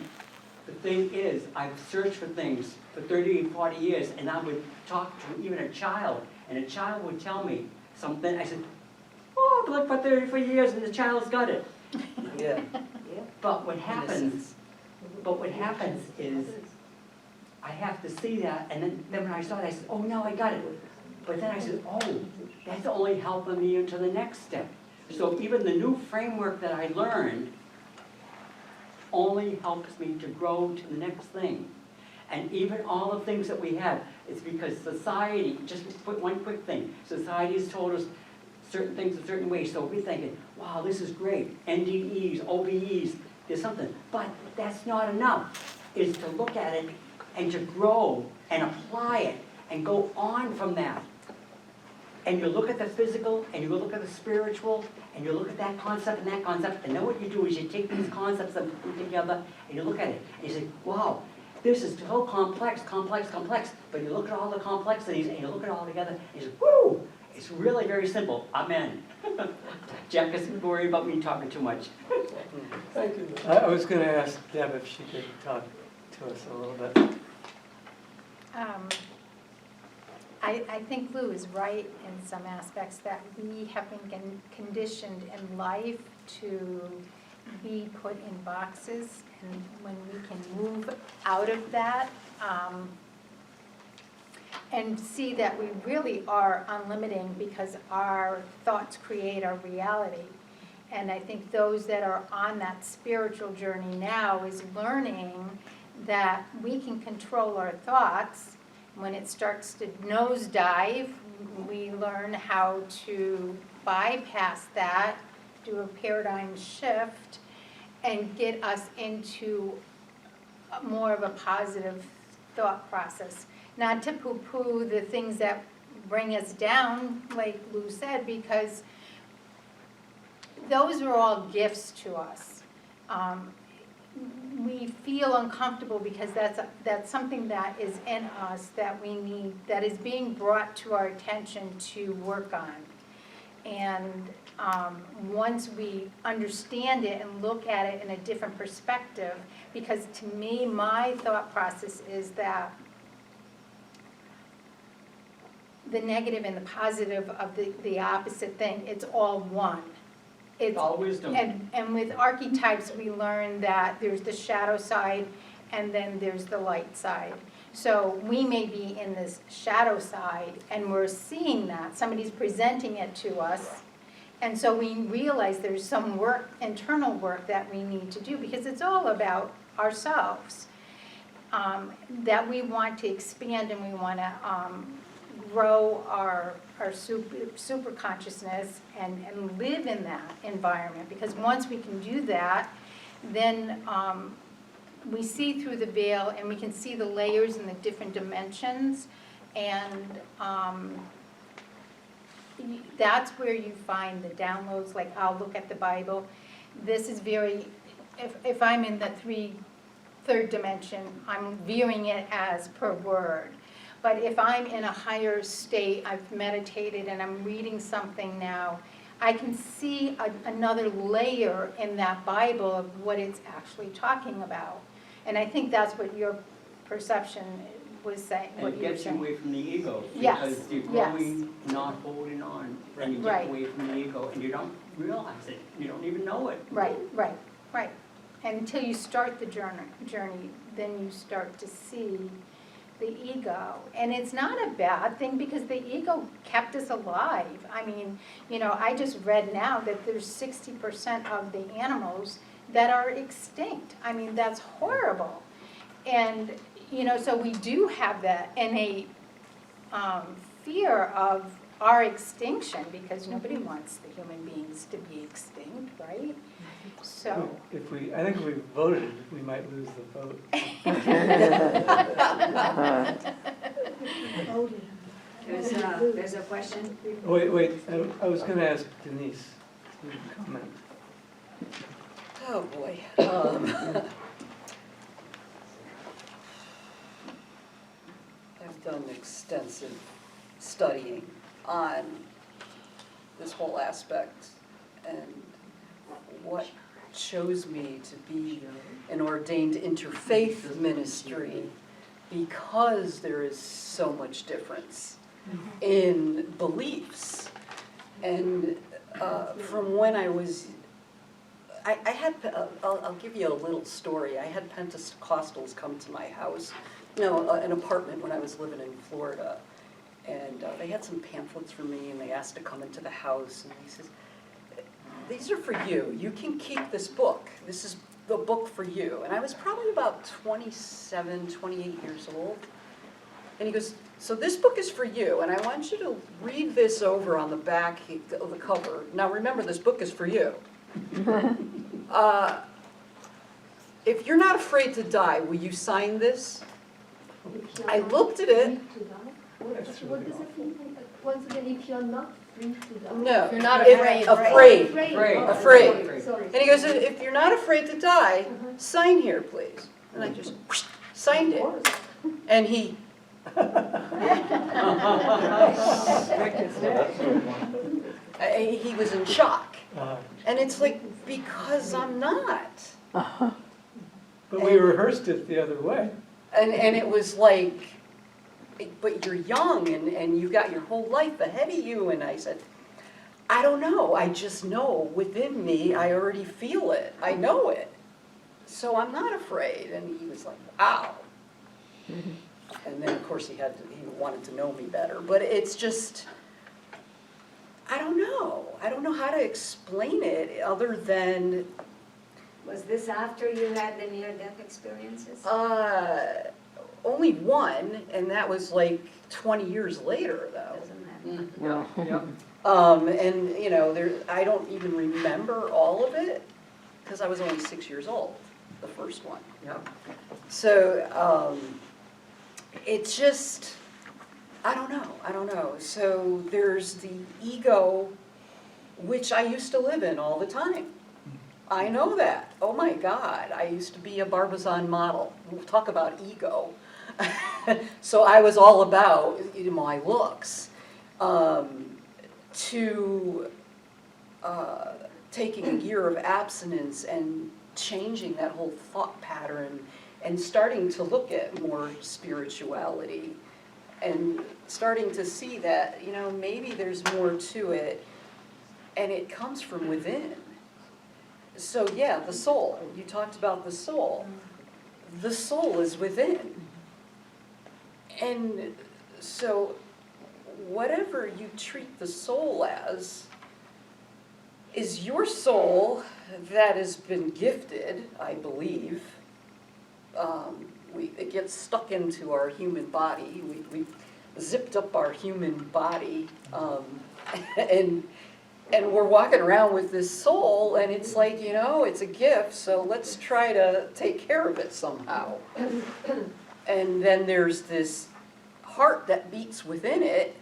the thing is, I've searched for things for 30 and 40 years, and I would talk to even a child, and a child would tell me something. I said, oh, I've looked for 30 for years, and the child's got it. Yeah. But what happens is, I have to see that, and then when I saw it, I said, oh, now I got it. But then I said, oh, that's only helping me into the next step. So even the new framework that I learned only helps me to grow to the next thing. And even all the things that we have, it's because society, just put one quick thing, society has told us certain things a certain way, so we're thinking, wow, this is great, NDEs, OBEs, there's something. But that's not enough, is to look at it and to grow and apply it and go on from that. And you look at the physical, and you look at the spiritual, and you look at that concept and that concept, and then what you do is you take these concepts and put them together, and you look at it, and you say, wow, this is so complex, complex, complex, but you look at all the complexities, and you look at it all together, and you say, woo, it's really very simple, amen. Jack isn't worried about me talking too much. Thank you. I was gonna ask Deb if she could talk to us a little bit. I think Lou is right in some aspects that we have been conditioned in life to be put in boxes, and when we can move out of that and see that we really are unlimiting because our thoughts create our reality. And I think those that are on that spiritual journey now is learning that we can control our thoughts. When it starts to nosedive, we learn how to bypass that, do a paradigm shift, and get us into more of a positive thought process. Not to poo-poo the things that bring us down, like Lou said, because those are all gifts to us. We feel uncomfortable because that's something that is in us that we need, that is being brought to our attention to work on. And once we understand it and look at it in a different perspective, because to me, my thought process is that the negative and the positive of the opposite thing, it's all one. It's all wisdom. And with archetypes, we learn that there's the shadow side and then there's the light side. So we may be in this shadow side and we're seeing that. Somebody's presenting it to us. And so we realize there's some work, internal work that we need to do because it's all about ourselves. That we want to expand and we want to grow our super consciousness and live in that environment. Because once we can do that, then we see through the veil and we can see the layers and the different dimensions. And that's where you find the downloads. Like I'll look at the Bible. This is very, if I'm in the third dimension, I'm viewing it as per word. But if I'm in a higher state, I've meditated and I'm reading something now, I can see another layer in that Bible of what it's actually talking about. And I think that's what your perception was saying. And it gets you away from the ego. Yes, Because you're growing, not holding on. And you get away from the ego and you don't realize it. You don't even know it. Right. And until you start the journey, then you start to see the ego. And it's not a bad thing because the ego kept us alive. I mean, I just read now that there's 60% of the animals that are extinct. I mean, that's horrible. And, so we do have that innate fear of our extinction because nobody wants the human beings to be extinct, right? So. I think if we voted, we might lose the vote. There's a question. Wait, I was gonna ask Denise to comment. Oh, boy. I've done extensive studying on this whole aspect, and what chose me to be an ordained interfaith ministry because there is so much difference in beliefs. And from when I was, I had, I'll give you a little story. I had Pentecostals come to my house, an apartment when I was living in Florida. and they had some pamphlets for me, and they asked to come into the house, and he says, "These are for you. You can keep this book. This is the book for you." And I was probably about 27, 28 years old. And he goes, "So this book is for you, and I want you to read this over on the back of the cover. Now remember, this book is for you. If you're not afraid to die, will you sign this?" I looked at it. What does it mean? Once again, if you're not free to die. No. If you're not if- afraid. Afraid. Sorry. And he goes, "If you're not afraid to die, sign here, please." And I just signed it. And he, he was in shock. And it's like, because I'm not. But we rehearsed it the other way. And it was like, but you're young and you got your whole life ahead of you. And I said, I don't know. I just know within me, I already feel it. I know it. So I'm not afraid. And he was like, wow. And then, of course, he wanted to know me better. But it's just, I don't know. I don't know how to explain it other than, Was this after you had the near-death experiences? only one, and that was like 20 years later, though. Doesn't matter. And you know, I don't even remember all of it because I was only 6 years old, the first one. So it's just, I don't know. So there's the ego, which I used to live in all the time. I know that. Oh my God, I used to be a Barbizon model. We'll talk about ego. So I was all about my looks. To taking a year of abstinence and changing that whole thought pattern and starting to look at more spirituality and starting to see that, you know, maybe there's more to it and it comes from within. So yeah, the soul. You talked about the soul. The soul is within. And so whatever you treat the soul as is your soul that has been gifted, I believe. It gets stuck into our human body. We've zipped up our human body, and we're walking around with this soul, and it's like, you know, it's a gift, so let's try to take care of it somehow. And then there's this heart that beats within it.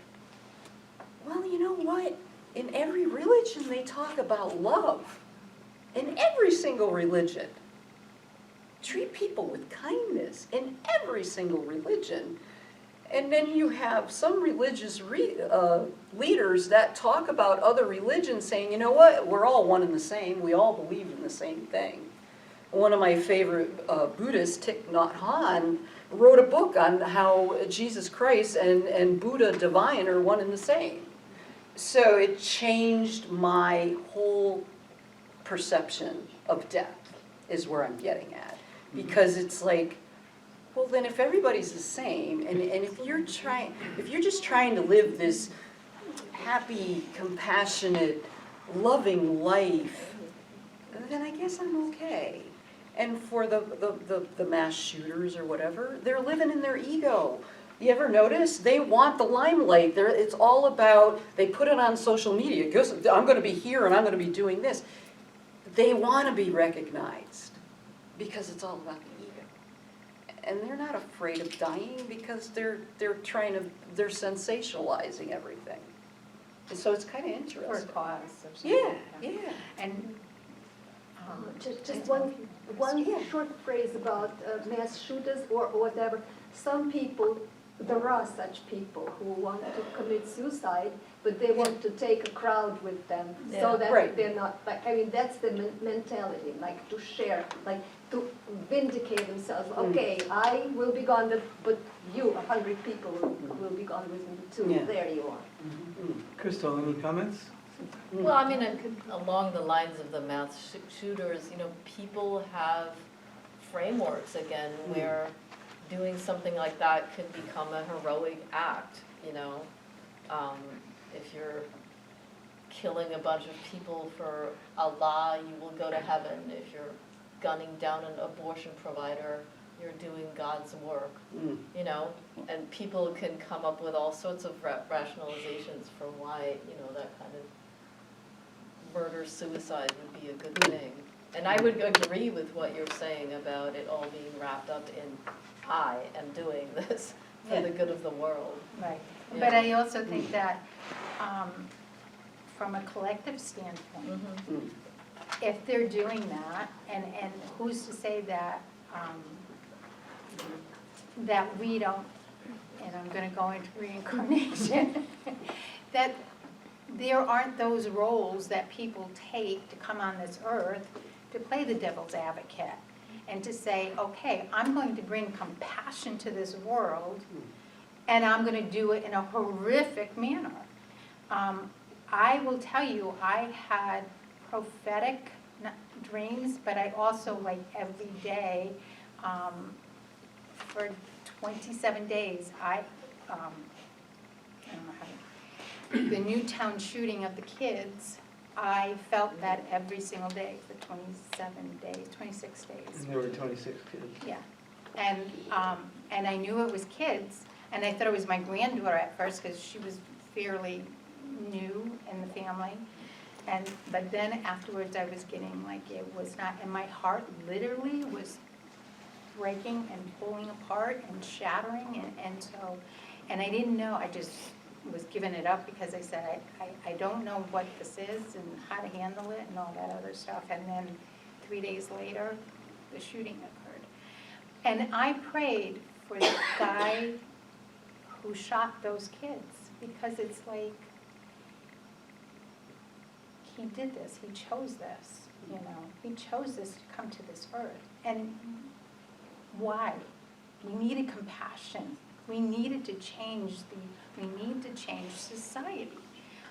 Well, you know what? In every religion, they talk about love. In every single religion. Treat people with kindness. In every single religion. And then you have some religious leaders that talk about other religions saying, you know what? We're all one and the same. We all believe in the same thing. One of my favorite Buddhists, Thich Nhat Hanh, wrote a book on how Jesus Christ and Buddha divine are one and the same. So it changed my whole perception of death, is where I'm getting at. Because it's like, well then if everybody's the same, and if you're just trying to live this happy, compassionate, loving life, then I guess I'm okay. And for the mass shooters or whatever, they're living in their ego. You ever notice? They want the limelight. It's all about, they put it on social media. I'm going to be here and I'm going to be doing this. They want to be recognized because it's all about the ego. And they're not afraid of dying because they're sensationalizing everything. And so it's kind of interesting. For a cause or something. Yeah. And Just one short phrase about mass shooters or whatever. Some people, there are such people who want to commit suicide, but they want to take a crowd with them so that they're not, like, I mean, that's the mentality, like to share, like to vindicate themselves. Okay, I will be gone, but you, 100 people will be gone with me too. Yeah. There you are. Crystal, any comments? Well, I mean, along the lines of the mass shooters, you know, people have frameworks again where doing something like that could become a heroic act. you know? If you're killing a bunch of people for Allah, you will go to heaven. If you're gunning down an abortion provider, you're doing God's work, you know? And people can come up with all sorts of rationalizations for why, you know, that kind of murder-suicide would be a good thing. And I would agree with what you're saying about it all being wrapped up in, I am doing this for the good of the world. Right. Yeah. But I also think that from a collective standpoint, if they're doing that, and who's to say that that we don't, and I'm going to go into reincarnation, that there aren't those roles that people take to come on this earth to play the devil's advocate and to say, okay, I'm going to bring compassion to this world, and I'm going to do it in a horrific manner. I will tell you, I had prophetic dreams, but I also, like, every day, for 27 days, I don't know how to, the Newtown shooting of the kids, I felt that every single day for 27 days, 26 days. And there were 26 kids. Yeah, and I knew it was kids, and I thought it was my granddaughter at first because she was fairly new in the family, but then afterwards I was getting like it was not, and my heart literally was breaking and pulling apart and shattering, and I didn't know, I just was giving it up because I said I don't know what this is and how to handle it and all that other stuff, and then 3 days later the shooting occurred. And I prayed for the guy who shot those kids, because it's like, he did this, he chose this, you know, he chose this to come to this earth. And why? We needed compassion. We needed to change we need to change society.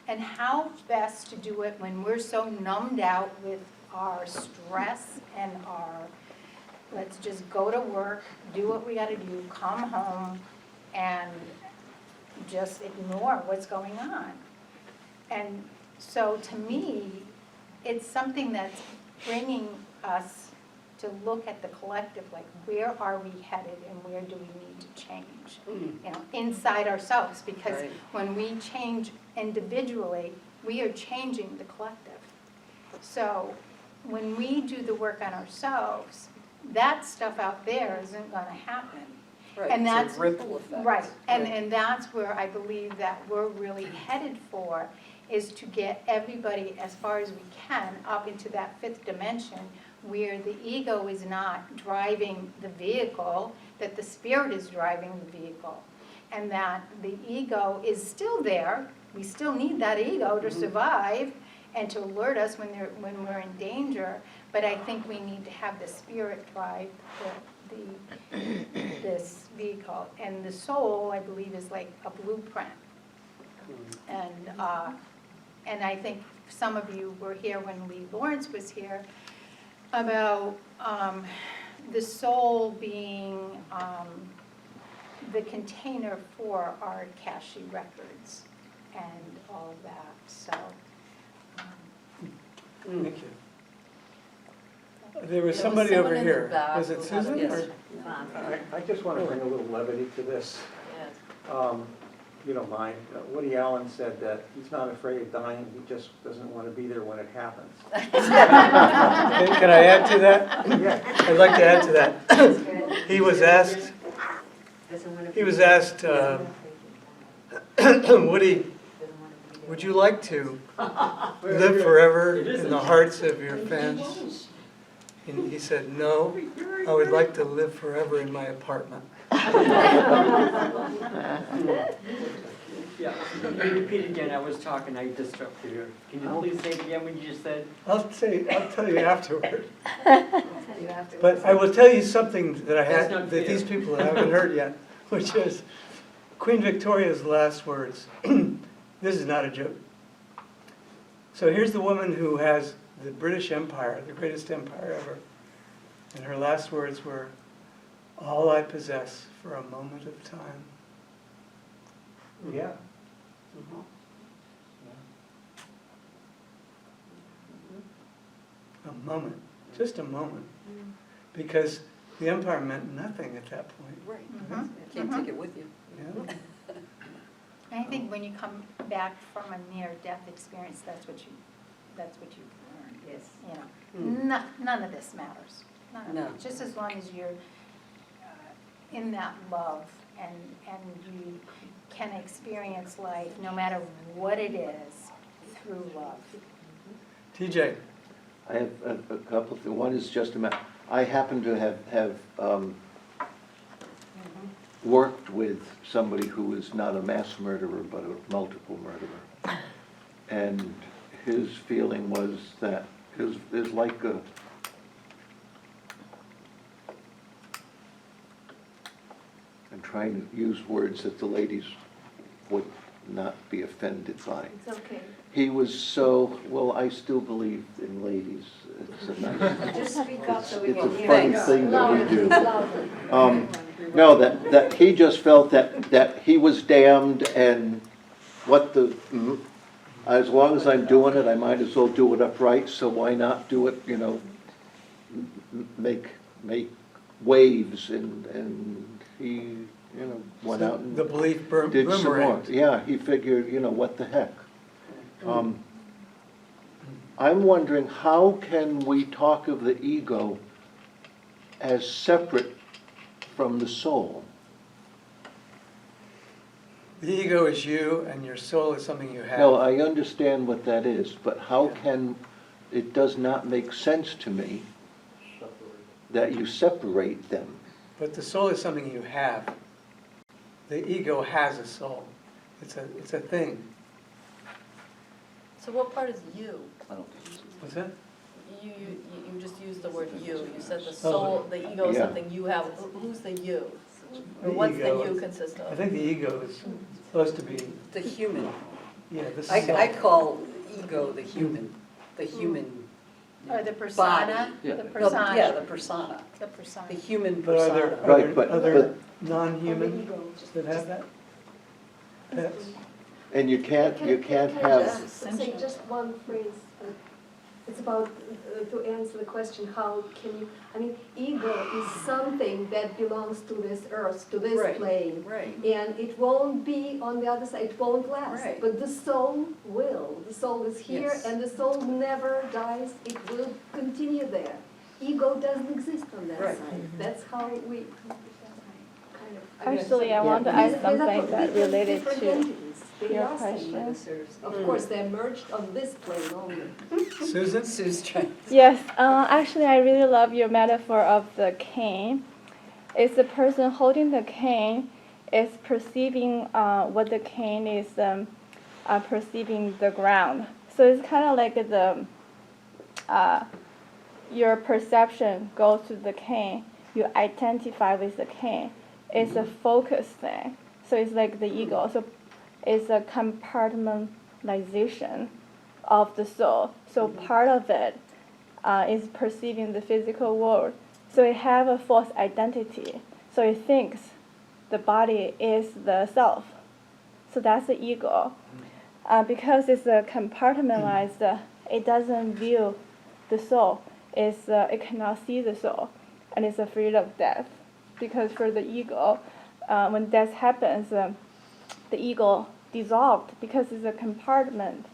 And how best to do it when we're so numbed out with our stress and our, let's just go to work, do what we gotta do, come home, and just ignore what's going on. And so to me, it's something that's bringing us to look at the collective, like where are we headed and where do we need to change, you know, inside ourselves, because when we change individually, we are changing the collective. So when we do the work on ourselves, that stuff out there isn't going to happen. Right, And that's it's a ripple effect. Right, and that's where I believe that we're really headed for, is to get everybody as far as we can up into that fifth dimension, where the ego is not driving the vehicle, that the spirit is driving the vehicle, and that the ego is still there. We still need that ego to survive and to alert us when we're in danger, but I think we need to have the spirit drive this vehicle. And the soul, I believe, is like a blueprint. And I think some of you were here when Lee Lawrence was here, about the soul being the container for our Akashic records and all of that. So, Thank you. There was somebody over here. Was it Susan? Yes. I just want to bring a little levity to this. Yes. You don't mind. Woody Allen said that he's not afraid of dying, he just doesn't want to be there when it happens. Can I add to that? Yeah. I'd like to add to that. He was asked, Woody, would you like to live forever in the hearts of your fans? And he said, no, I would like to live forever in my apartment. Yeah, can you repeat again? I was talking, I disrupted you. Can you please say it again what you just said? I'll tell you afterward. But I will tell you something that these people haven't heard yet, which is Queen Victoria's last words. This is not a joke. So here's the woman who has the British Empire, the greatest empire ever, and her last words were, "All I possess for a moment of time Yeah. A moment, just a moment. Because the empire meant nothing at that point. Right. Mhm. Can't take it with you. Yeah. And I think when you come back from a near-death experience, that's what you've learned. Yes. You know, none of this matters. None of No. it. Just as long as you're in that love and you can experience life, no matter what it is, through love. TJ, I have a couple of things. One is just a matter, I happen to have worked with somebody who is not a mass murderer, but a multiple murderer. And his feeling was that there's like a, I'm trying to use words that the ladies would not be offended by. It's okay. He was so, well, I still believe in ladies. It's a nice, Just speak up so we it's can a hear. funny you. thing that we do. Louder. No, that he just felt that he was damned, and what the, as long as I'm doing it, I might as well do it upright, so why not do it, you know, make waves, and he, you know, went out and the belief did some more. boomerang. Yeah, he figured, you know, what the heck. I'm wondering, how can we talk of the ego as separate from the soul? The ego is you, and your soul is something you have. No, I understand what that is, but how can, it does not make sense to me that you separate them. But the soul is something you have. The ego has a soul. It's a thing. So what part is you? What's that? You just used the word you. You said the soul, the ego is Yeah. something you have. Who's the you? Or The what's the ego you is- consist I of? think the ego is supposed to be, The human. yeah, the I self. call ego the human, Or the persona, Body. Yeah. the No, persona. yeah, the persona, The persona. the human But are there, persona. Right, but- other non-humans that have that? Pets? And you can't Can I have, just say just one phrase? It's about, to answer the question, how can you, I mean, ego is something that belongs to this earth, to this Right, plane. right. And it won't be on the other side, it won't last. Right. But the soul will. The soul is here Yes. and the soul never dies, it will continue there. Ego doesn't exist on that Right. side. That's how we kind of. Actually, I want to ask something that related Different to entities. They your are same question. ministers. Of course, they're merged on this plane only. Susan? Sue's trying. Yes, actually, I really love your metaphor of the cane. It's the person holding the cane is perceiving what the cane is perceiving the ground. So it's kind of like the your perception goes to the cane. You identify with the cane. It's a focus thing. So it's like the ego. So it's a compartmentalization of the soul. So part of it is perceiving the physical world. So it have a false identity. So it thinks the body is the self. So that's the ego. Because it's a compartmentalized, it doesn't view the soul. It cannot see the soul, and it's afraid of death. Because for the ego, when death happens, the ego dissolved because it's a compartment.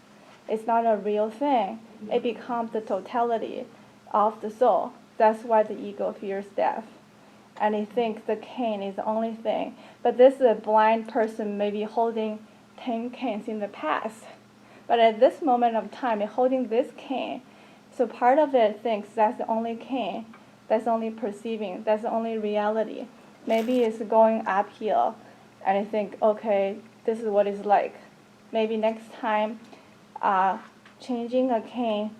It's not a real thing. It becomes the totality of the soul. That's why the ego fears death. And it thinks the cane is the only thing. But this is a blind person maybe holding 10 canes in the past. But at this moment of time, it's holding this cane. So part of it thinks that's the only cane, that's only perceiving, that's the only reality. Maybe it's going uphill, and I think, okay, this is what it's like. Maybe next time, changing a cane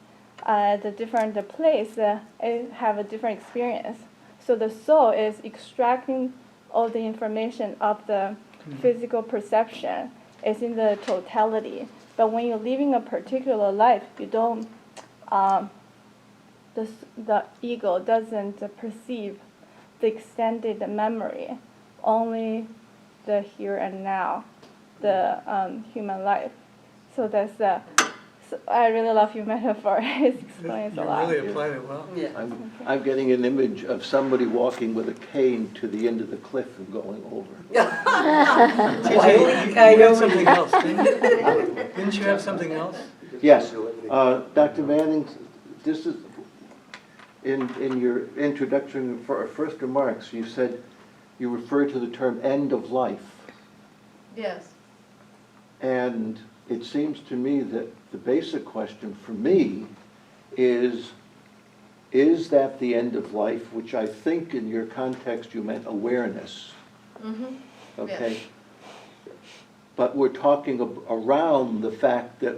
at a different place, it have a different experience. So the soul is extracting all the information of the physical perception. It's in the totality. But when you're living a particular life, you don't, the ego doesn't perceive the extended memory, only the here and now. the human life. So that's so I really love your metaphor. It explains a lot. You really applied it well. Yeah. I'm getting an image of somebody walking with a cane to the end of the cliff and going over. TJ, you had something else, didn't you? Didn't you have something else? Yes, Dr. Manning, this is, in your introduction, for first remarks, you said, you referred to the term end of life. Yes. And it seems to me that the basic question for me is that the end of life, which I think in your context you meant awareness, okay? Yes. But we're talking around the fact that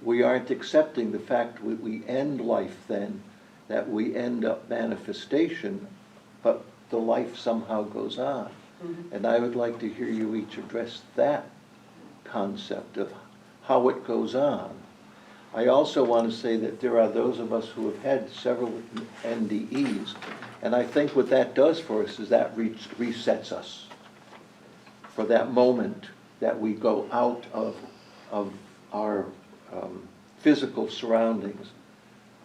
we aren't accepting the fact that we end life then, that we end up manifestation, but the life somehow goes on. And I would like to hear you each address that concept of how it goes on. I also want to say that there are those of us who have had several NDEs, and I think what that does for us is that resets us for that moment that we go out of our physical surroundings.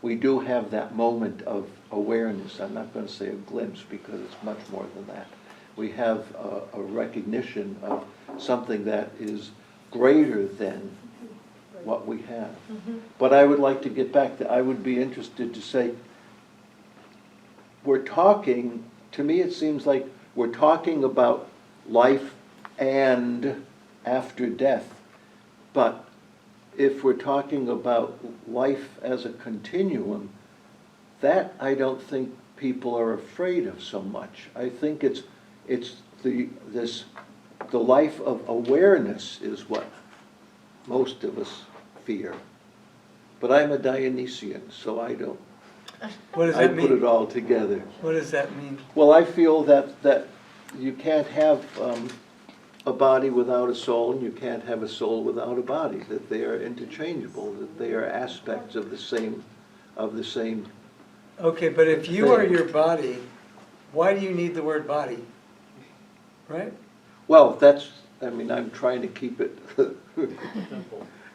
We do have that moment of awareness. I'm not going to say a glimpse because it's much more than that. We have a recognition of something that is greater than what we have. But I would like to get back to, I would be interested to say, we're talking, to me it seems like we're talking about life and after death. But if we're talking about life as a continuum, that I don't think people are afraid of so much. I think it's the life of awareness is what most of us fear. But I'm a Dionysian, so I don't. What does I that put mean? it all together. What does that mean? Well, I feel that you can't have a body without a soul, and you can't have a soul without a body. That they are interchangeable. That they are aspects of the same. Okay, but if you are your body, why do you need the word body? Right? Well, I mean, I'm trying to keep it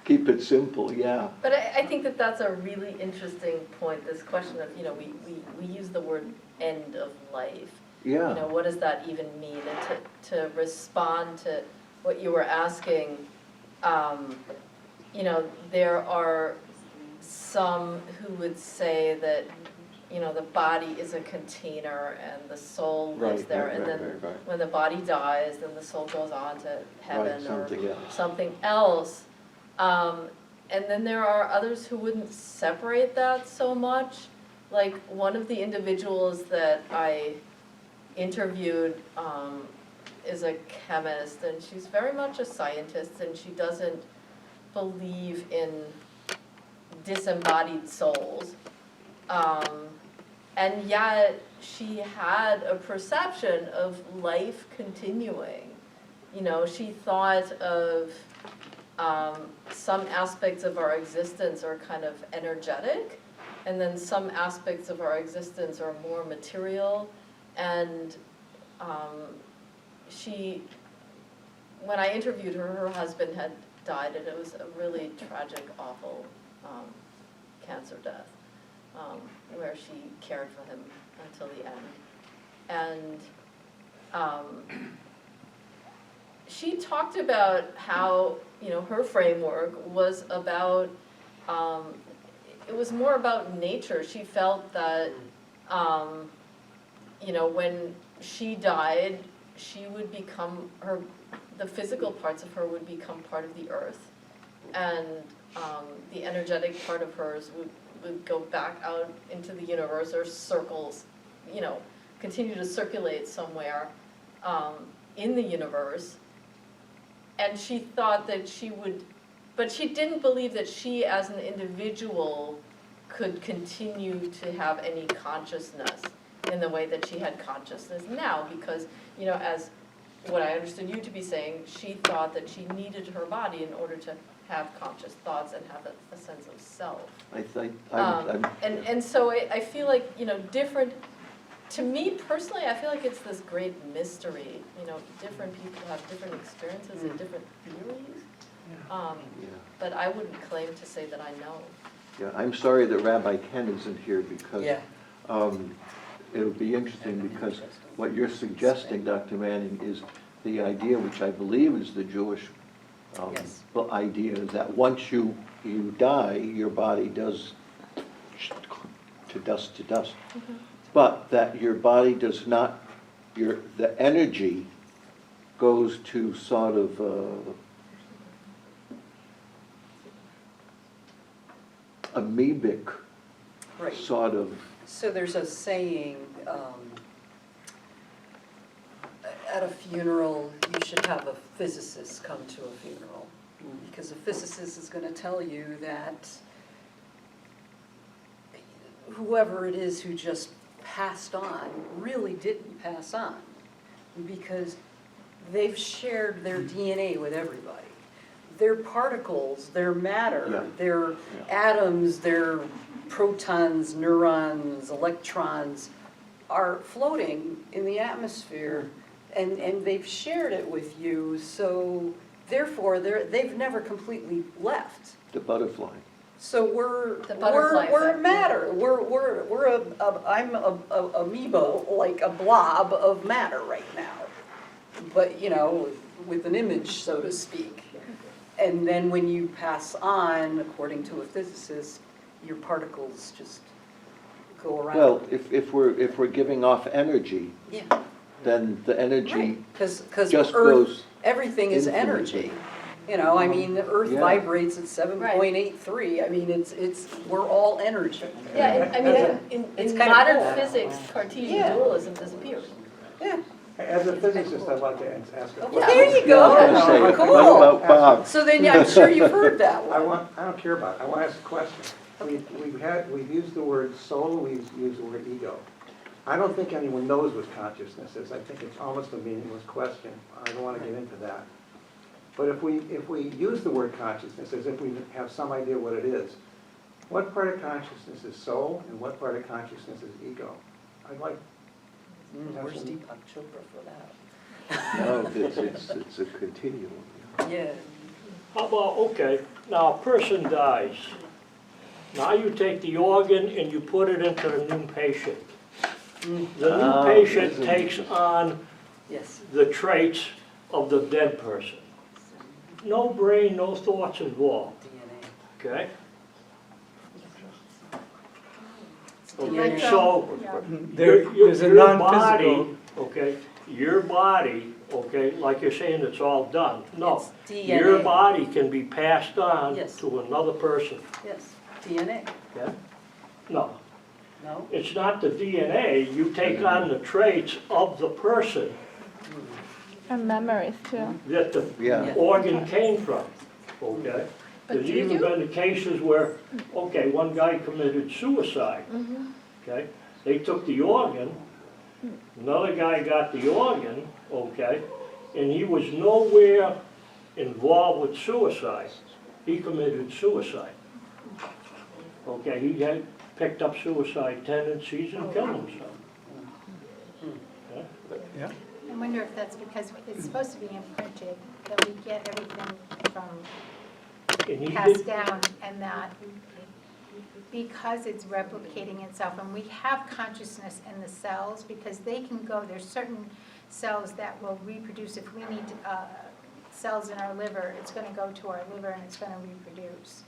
keep it simple. Yeah. But I think that that's a really interesting point, this question of, we use the word end of life. Yeah. What does that even mean? And to respond to what you were asking, there are some who would say that, the body is a container and the soul lives Right, there. right, And then right. when the body dies, then the soul goes on to heaven or something else. And then there are others who wouldn't separate that so much. Like one of the individuals that I interviewed is a chemist, and she's very much a scientist, and she doesn't believe in disembodied souls. And yet she had a perception of life continuing. She thought of some aspects of our existence are kind of energetic, and then some aspects of our existence are more material. And when I interviewed her, her husband had died, and it was a really tragic, awful cancer death, where she cared for him until the end. And she talked about how, her framework was about, it was more about nature. She felt that, when she died, she would become, the physical parts of her would become part of the earth. And the energetic part of hers would go back out into the universe, or circles, continue to circulate somewhere in the universe. And she thought that she would, but she didn't believe that she as an individual could continue to have any consciousness in the way that she had consciousness now, because, as what I understood you to be saying, she thought that she needed her body in order to have conscious thoughts and have a sense of self. I think And so I feel like, different To me personally, I feel like it's this great mystery, you know, different people have different experiences and different theories. Yeah. But I wouldn't claim to say that I know. Yeah, I'm sorry that Rabbi Ken isn't here because Yeah. it would be interesting because what you're suggesting, Dr. Manning, is the idea, which I believe is the Jewish Yes. idea, is that once you die, your body does to dust, but that your body does not, the energy goes to sort of amoebic Right. sort of. So there's a saying, at a funeral, you should have a physicist come to a funeral. Because a physicist is gonna tell you that whoever it is who just passed on really didn't pass on. Because they've shared their DNA with everybody. Their particles, their matter, Yeah. their atoms, their protons, neurons, electrons are floating in the atmosphere, and they've shared it with you, so therefore they've never completely left. The butterfly. So we're The butterfly we're effect. matter. I'm a amoeba, like a blob of matter right now. But you know, with an image, so to speak. And then when you pass on, according to a physicist, your particles just go around. Well, if we're giving off energy, Yeah, then the energy right, because just Earth, goes everything is energy. infinitely. You know, I mean, the Earth Yeah. vibrates at 7.83. I mean, we're all energy. Yeah, I mean, It's in kind of modern cool. physics, Cartesian Yeah. dualism disappears. Yeah. As a physicist, I'd like to ask a Well, question. there you Yeah, I was gonna say, go. what Cool. about Bob? So then I'm sure you've heard that I one. don't care about it. I want to ask a question. We've used the word soul, we've used the word ego. I don't think anyone knows what consciousness is. I think it's almost a meaningless question. I don't want to get into that. But if we use the word consciousness as if we have some idea what it is, what part of consciousness is soul and what part of consciousness is ego? I'd like. Where's Deepak Chopra for that? No, it's a continuum. Yeah. How about, okay, now a person dies. Now you take the organ and you put it into the new patient. The new patient isn't it? takes on Yes. the traits of the dead person. No brain, no thoughts involved, DNA. okay? DNA. So, There's a your non-physical. body, okay, your body, okay, like you're saying, it's all done. No, It's DNA. your body can be passed on Yes. to another person, Yes, DNA. okay? No, No? it's not the DNA, you take on the traits of the person And memories too. that the Yeah. organ came from, okay? But There's do even you? been the cases where, okay, one guy committed suicide, okay? They took the organ, another guy got the organ, okay? And he was nowhere involved with suicide. He committed suicide. Okay, he had picked up suicide tendencies and killed himself. Yeah. I wonder if that's because it's supposed to be imprinted, that we get everything from And he passed did, down, and that because it's replicating itself, and we have consciousness in the cells, because they can go, there's certain cells that will reproduce. If we need cells in our liver, it's gonna go to our liver and it's gonna reproduce.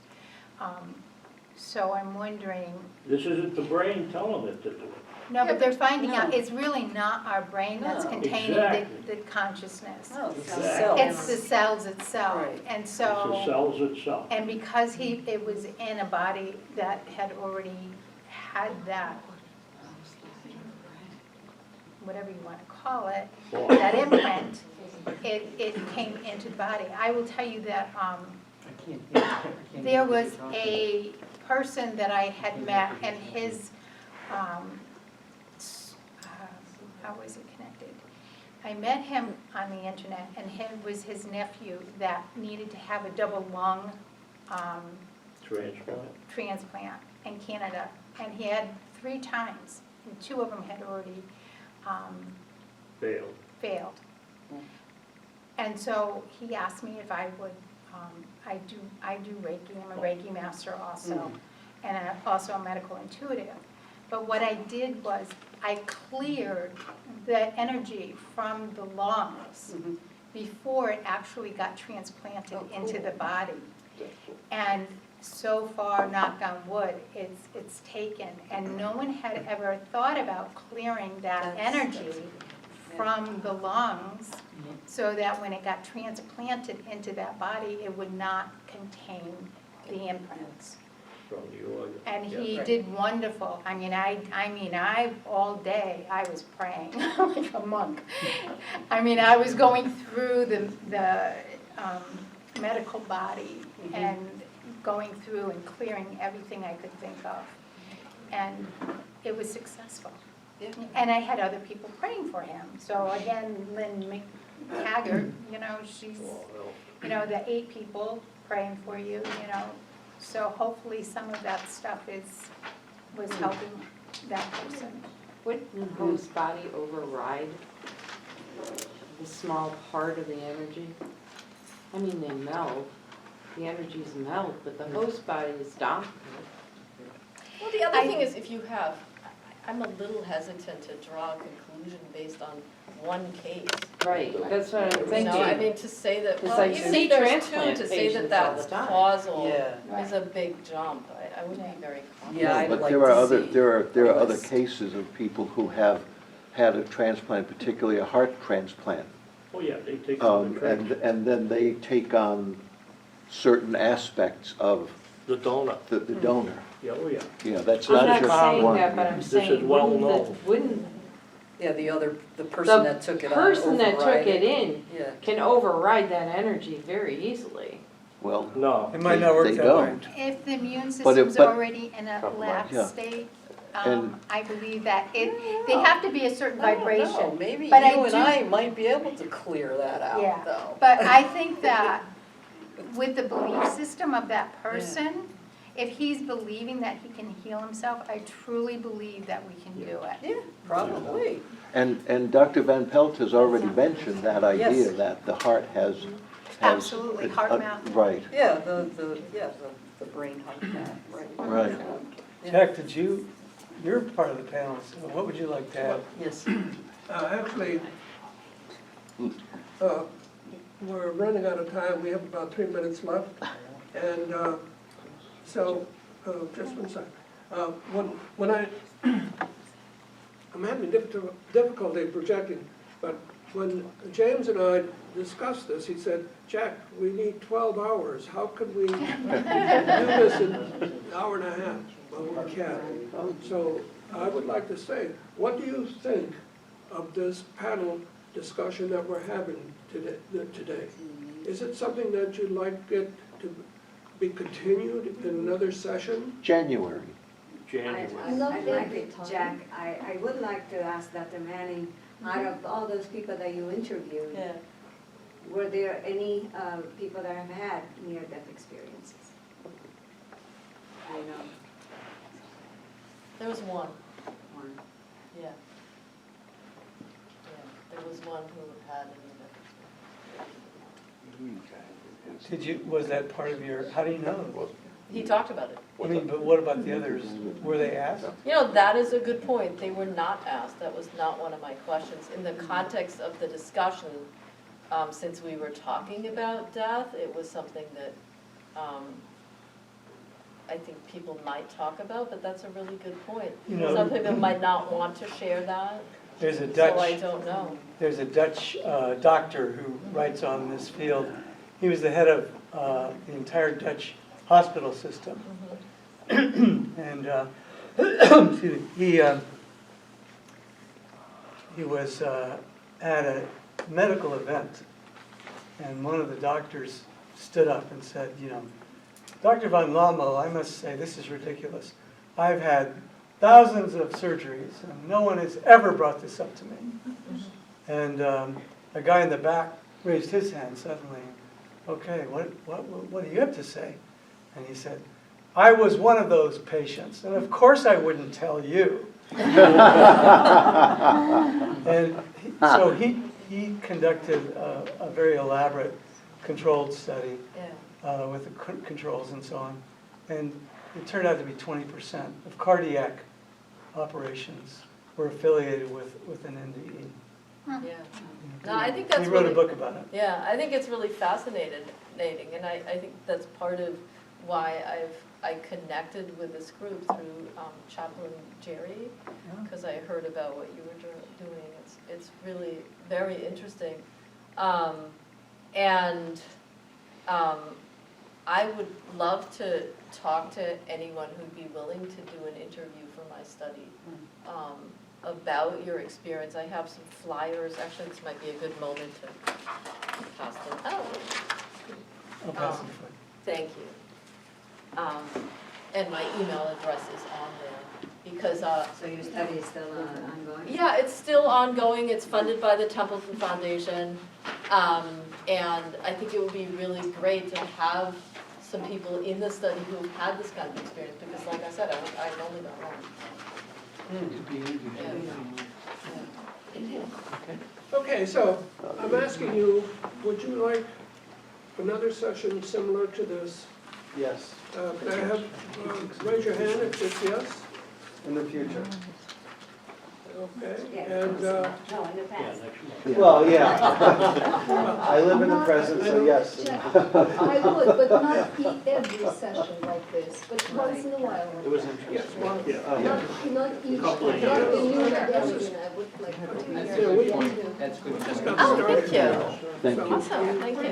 So I'm wondering, this isn't the brain telling it to do it. no, Yeah, but they're but- finding out no. it's really not our brain that's No. containing Exactly. the consciousness. No, it's the Exactly. cell. It's the cells itself, Right. and It's the so, cells itself. and because it was in a body that had already had that, whatever you want to call it, that imprint, it came into the body. I will tell you that, there was a person that I had met, and his, how was it connected? I met him on the internet, and him was his nephew that needed to have a double lung Transplant. transplant in Canada, and he had 3 times 2 of them had already Failed. failed. And so he asked me if I would, I do Reiki, I'm a Reiki master also, and I'm also a medical intuitive. But what I did was I cleared the energy from the lungs before it actually got transplanted into the body. And so far, knock on wood, it's taken. And no one had ever thought about clearing that energy from the lungs so that when it got transplanted into that body, it would not contain the imprints. From you. And he did wonderful. I mean, I all day, I was praying like a monk. I mean, I was going through the medical body and going through and clearing everything I could think of. And it was successful. And I had other people praying for him. So again, Lynn McTaggart, she's, the 8 people praying for you, So hopefully some of that stuff was helping that person. Wouldn't the host body override the small part of the energy? I mean, they meld, the energies meld, but the host body is dominant. Well, the other thing is if you have, I'm a little hesitant to draw a conclusion based on one case. Right, that's what I'm thinking. I mean, to say that, It's well, like even see if there's 2, transplant to say that patients all that's the time. causal Yeah. is a big jump. I would be very confident. Yeah, I'd But like there are to other, see there are other list. cases of people who have had a transplant, particularly a heart transplant. Oh, yeah, they take some of the And then they take on certain aspects of the donut. the donor. Yeah, oh, yeah. That's I'm not not just saying one. that, but I'm This is saying, well wouldn't, known. Yeah, the person that took it on person that took override it in Yeah. can override that energy very easily. Well, No. It might not work they that way. don't. If the immune But system's but- already in a lapsed Yeah. state, And- I believe that they have to be a certain I don't know, vibration. maybe But you and do- I might be able to clear that out, Yeah, though. but I think that with the belief system of that person, if he's believing that he can heal himself, I truly believe that we can do it. Yeah, probably. And Dr. Van Pelt has already mentioned that idea Yes. that the heart has. Absolutely, heart mouth. Right, Yeah, the brain heart map, right. right. Yeah. Jack, you're part of the panel, so what would you like to add? Yes. Actually, we're running out of time. We have about 3 minutes left. And so, just one second. When I'm having difficulty projecting, but when James and I discussed this, he said, Jack, we need 12 hours. How could we do this in an hour and a half? Well, we can't. So I would like to say, what do you think of this panel discussion that we're having today? Is it something that you'd like it to be continued in another session? January. I like it, Jack. I would like to ask Dr. Manning, out of all those people that you interviewed, were there any people that have had near-death experiences? I know. There was one, One. yeah. There was one who had an Was that part of your, how do you know? He talked about it. I mean, but what about the others? Were they asked? That is a good point. They were not asked. That was not one of my questions. In the context of the discussion, since we were talking about death, it was something that I think people might talk about, but that's a really good point. Some people might not want to share that, There's a so I don't know. There's a Dutch doctor who writes on this field. He was the head of the entire Dutch hospital system. And excuse me, he was at a medical event, and one of the doctors stood up and said, Dr. von Lommel, I must say this is ridiculous. I've had thousands of surgeries, and no one has ever brought this up to me. And a guy in the back raised his hand suddenly. Okay, what do you have to say? And he said, I was one of those patients, and of course I wouldn't tell you. And so he conducted a very elaborate controlled study with the controls and so on. And it turned out to be 20% of cardiac operations were affiliated with an NDE. Yeah. No, I think that's He wrote really, a book about it. yeah, I think it's really fascinating, and I think that's part of why I connected with this group through Chaplain Jerry, because I heard about what you were doing. It's really very interesting. I would love to talk to anyone who'd be willing to do an interview for my study about your experience. I have some flyers. Actually, this might be a good moment to pass them out. I'll pass it for you. Thank you. And my email address is on there because. So your study is still ongoing? Yeah, it's still ongoing. It's funded by the Templeton Foundation. And I think it would be really great to have some people in the study who have had this kind of experience because, like I said, I've only got one. Okay, so I'm asking you, would you like another session similar to this? Yes, Could I have, raise your hand if it's yes? in the future. Okay, Yes. and, No, in the Yeah, past. next month. Well, yeah. I live in the present, so yes. Jack, I would, but not every session like this, but once in a while. It was interesting. Not each, Oh, not when you have everything, I would like to hear. yeah, we That's good. just got Oh, started. thank you. Thank you. Awesome, thank you.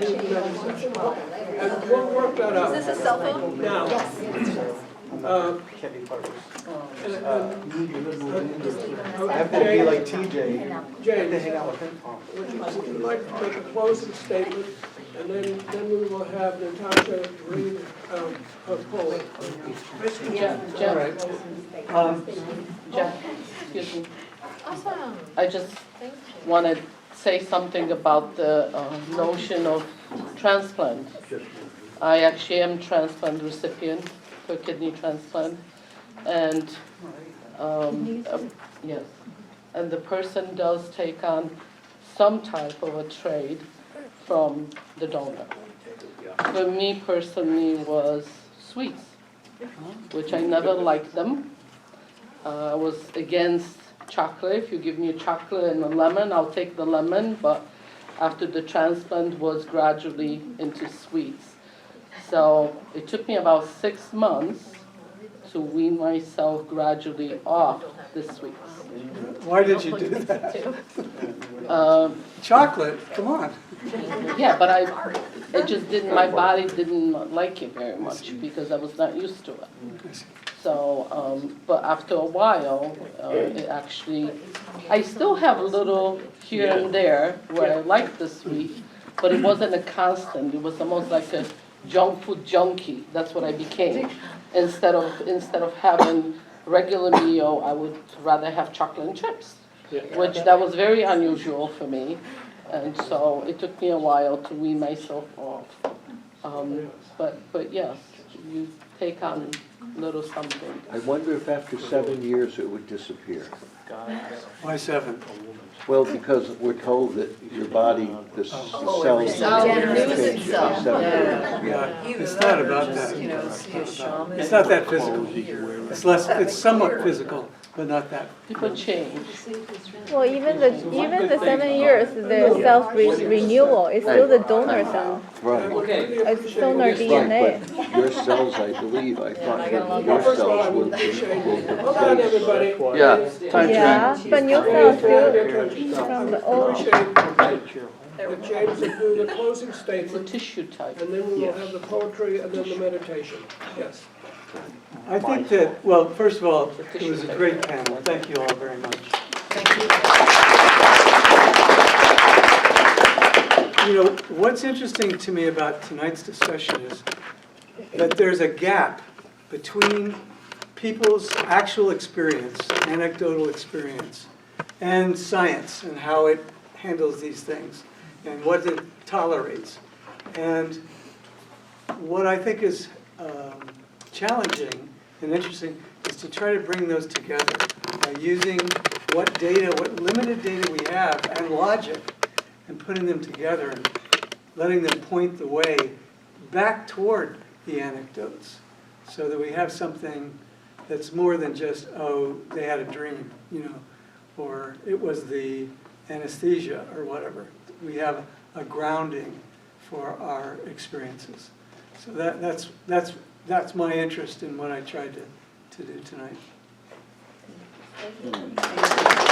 Once in a while. And we'll work that out. Is this a cell phone? Now, Can't be part of this. and, I have to be like TJ. I have to James, hang out with him. would you like to make a closing statement, and then we will have Natasha read a poem. All right. Jack, excuse me. Awesome, I just thank you. want to say something about the notion of transplant. I actually am transplant recipient for kidney transplant, and yes, and the person does take on some type of a trade from the donor. For me personally was sweets, which I never liked them. I was against chocolate. If you give me a chocolate and a lemon, I'll take the lemon, but after the transplant was gradually into sweets. So it took me about 6 months to wean myself gradually off the sweets. Why did you do that? Chocolate, come on. Yeah, but it just didn't, my body didn't like it very much because I was not used to it. So, but after a while, it actually, I still have a little here and there where I like the sweet, but it wasn't a constant. It was almost like a junk food junkie. That's what I became. Instead of having regular meal, I would rather have chocolate and chips, which that was very unusual for me. And so it took me a while to wean myself off. But yes, you take on a little something. I wonder if after 7 years it would disappear. Why 7? Well, because we're told that your body, the cells Oh, change renews every itself. 7 years. Yeah, Either it's that not or about just, that. you know, see a shaman. It's not that physical. It's somewhat physical, but not that. People change. Well, even the 7 years, the self renewal is still the donor cell. Right. It's donor DNA. But your cells, I believe, I thought I got a lot that your First of all, I cells would would appreciate, will hold on, everybody. Yeah, time Yeah, but new cells still from the old. Appreciate that James will do the closing It's a statement, tissue type. and then we will have the poetry and then the meditation. Yes. I think that, well, first of all, it was a great panel. Thank you all very much. Thank you. You know, what's interesting to me about tonight's discussion is that there's a gap between people's actual experience, anecdotal experience, and science and how it handles these things and what it tolerates. And what I think is challenging and interesting is to try to bring those together by using what limited data we have and logic, and putting them together and letting them point the way back toward the anecdotes, so that we have something that's more than just, oh, they had a dream, or it was the anesthesia or whatever. We have a grounding for our experiences. So that's my interest in what I tried to do tonight. Thank you.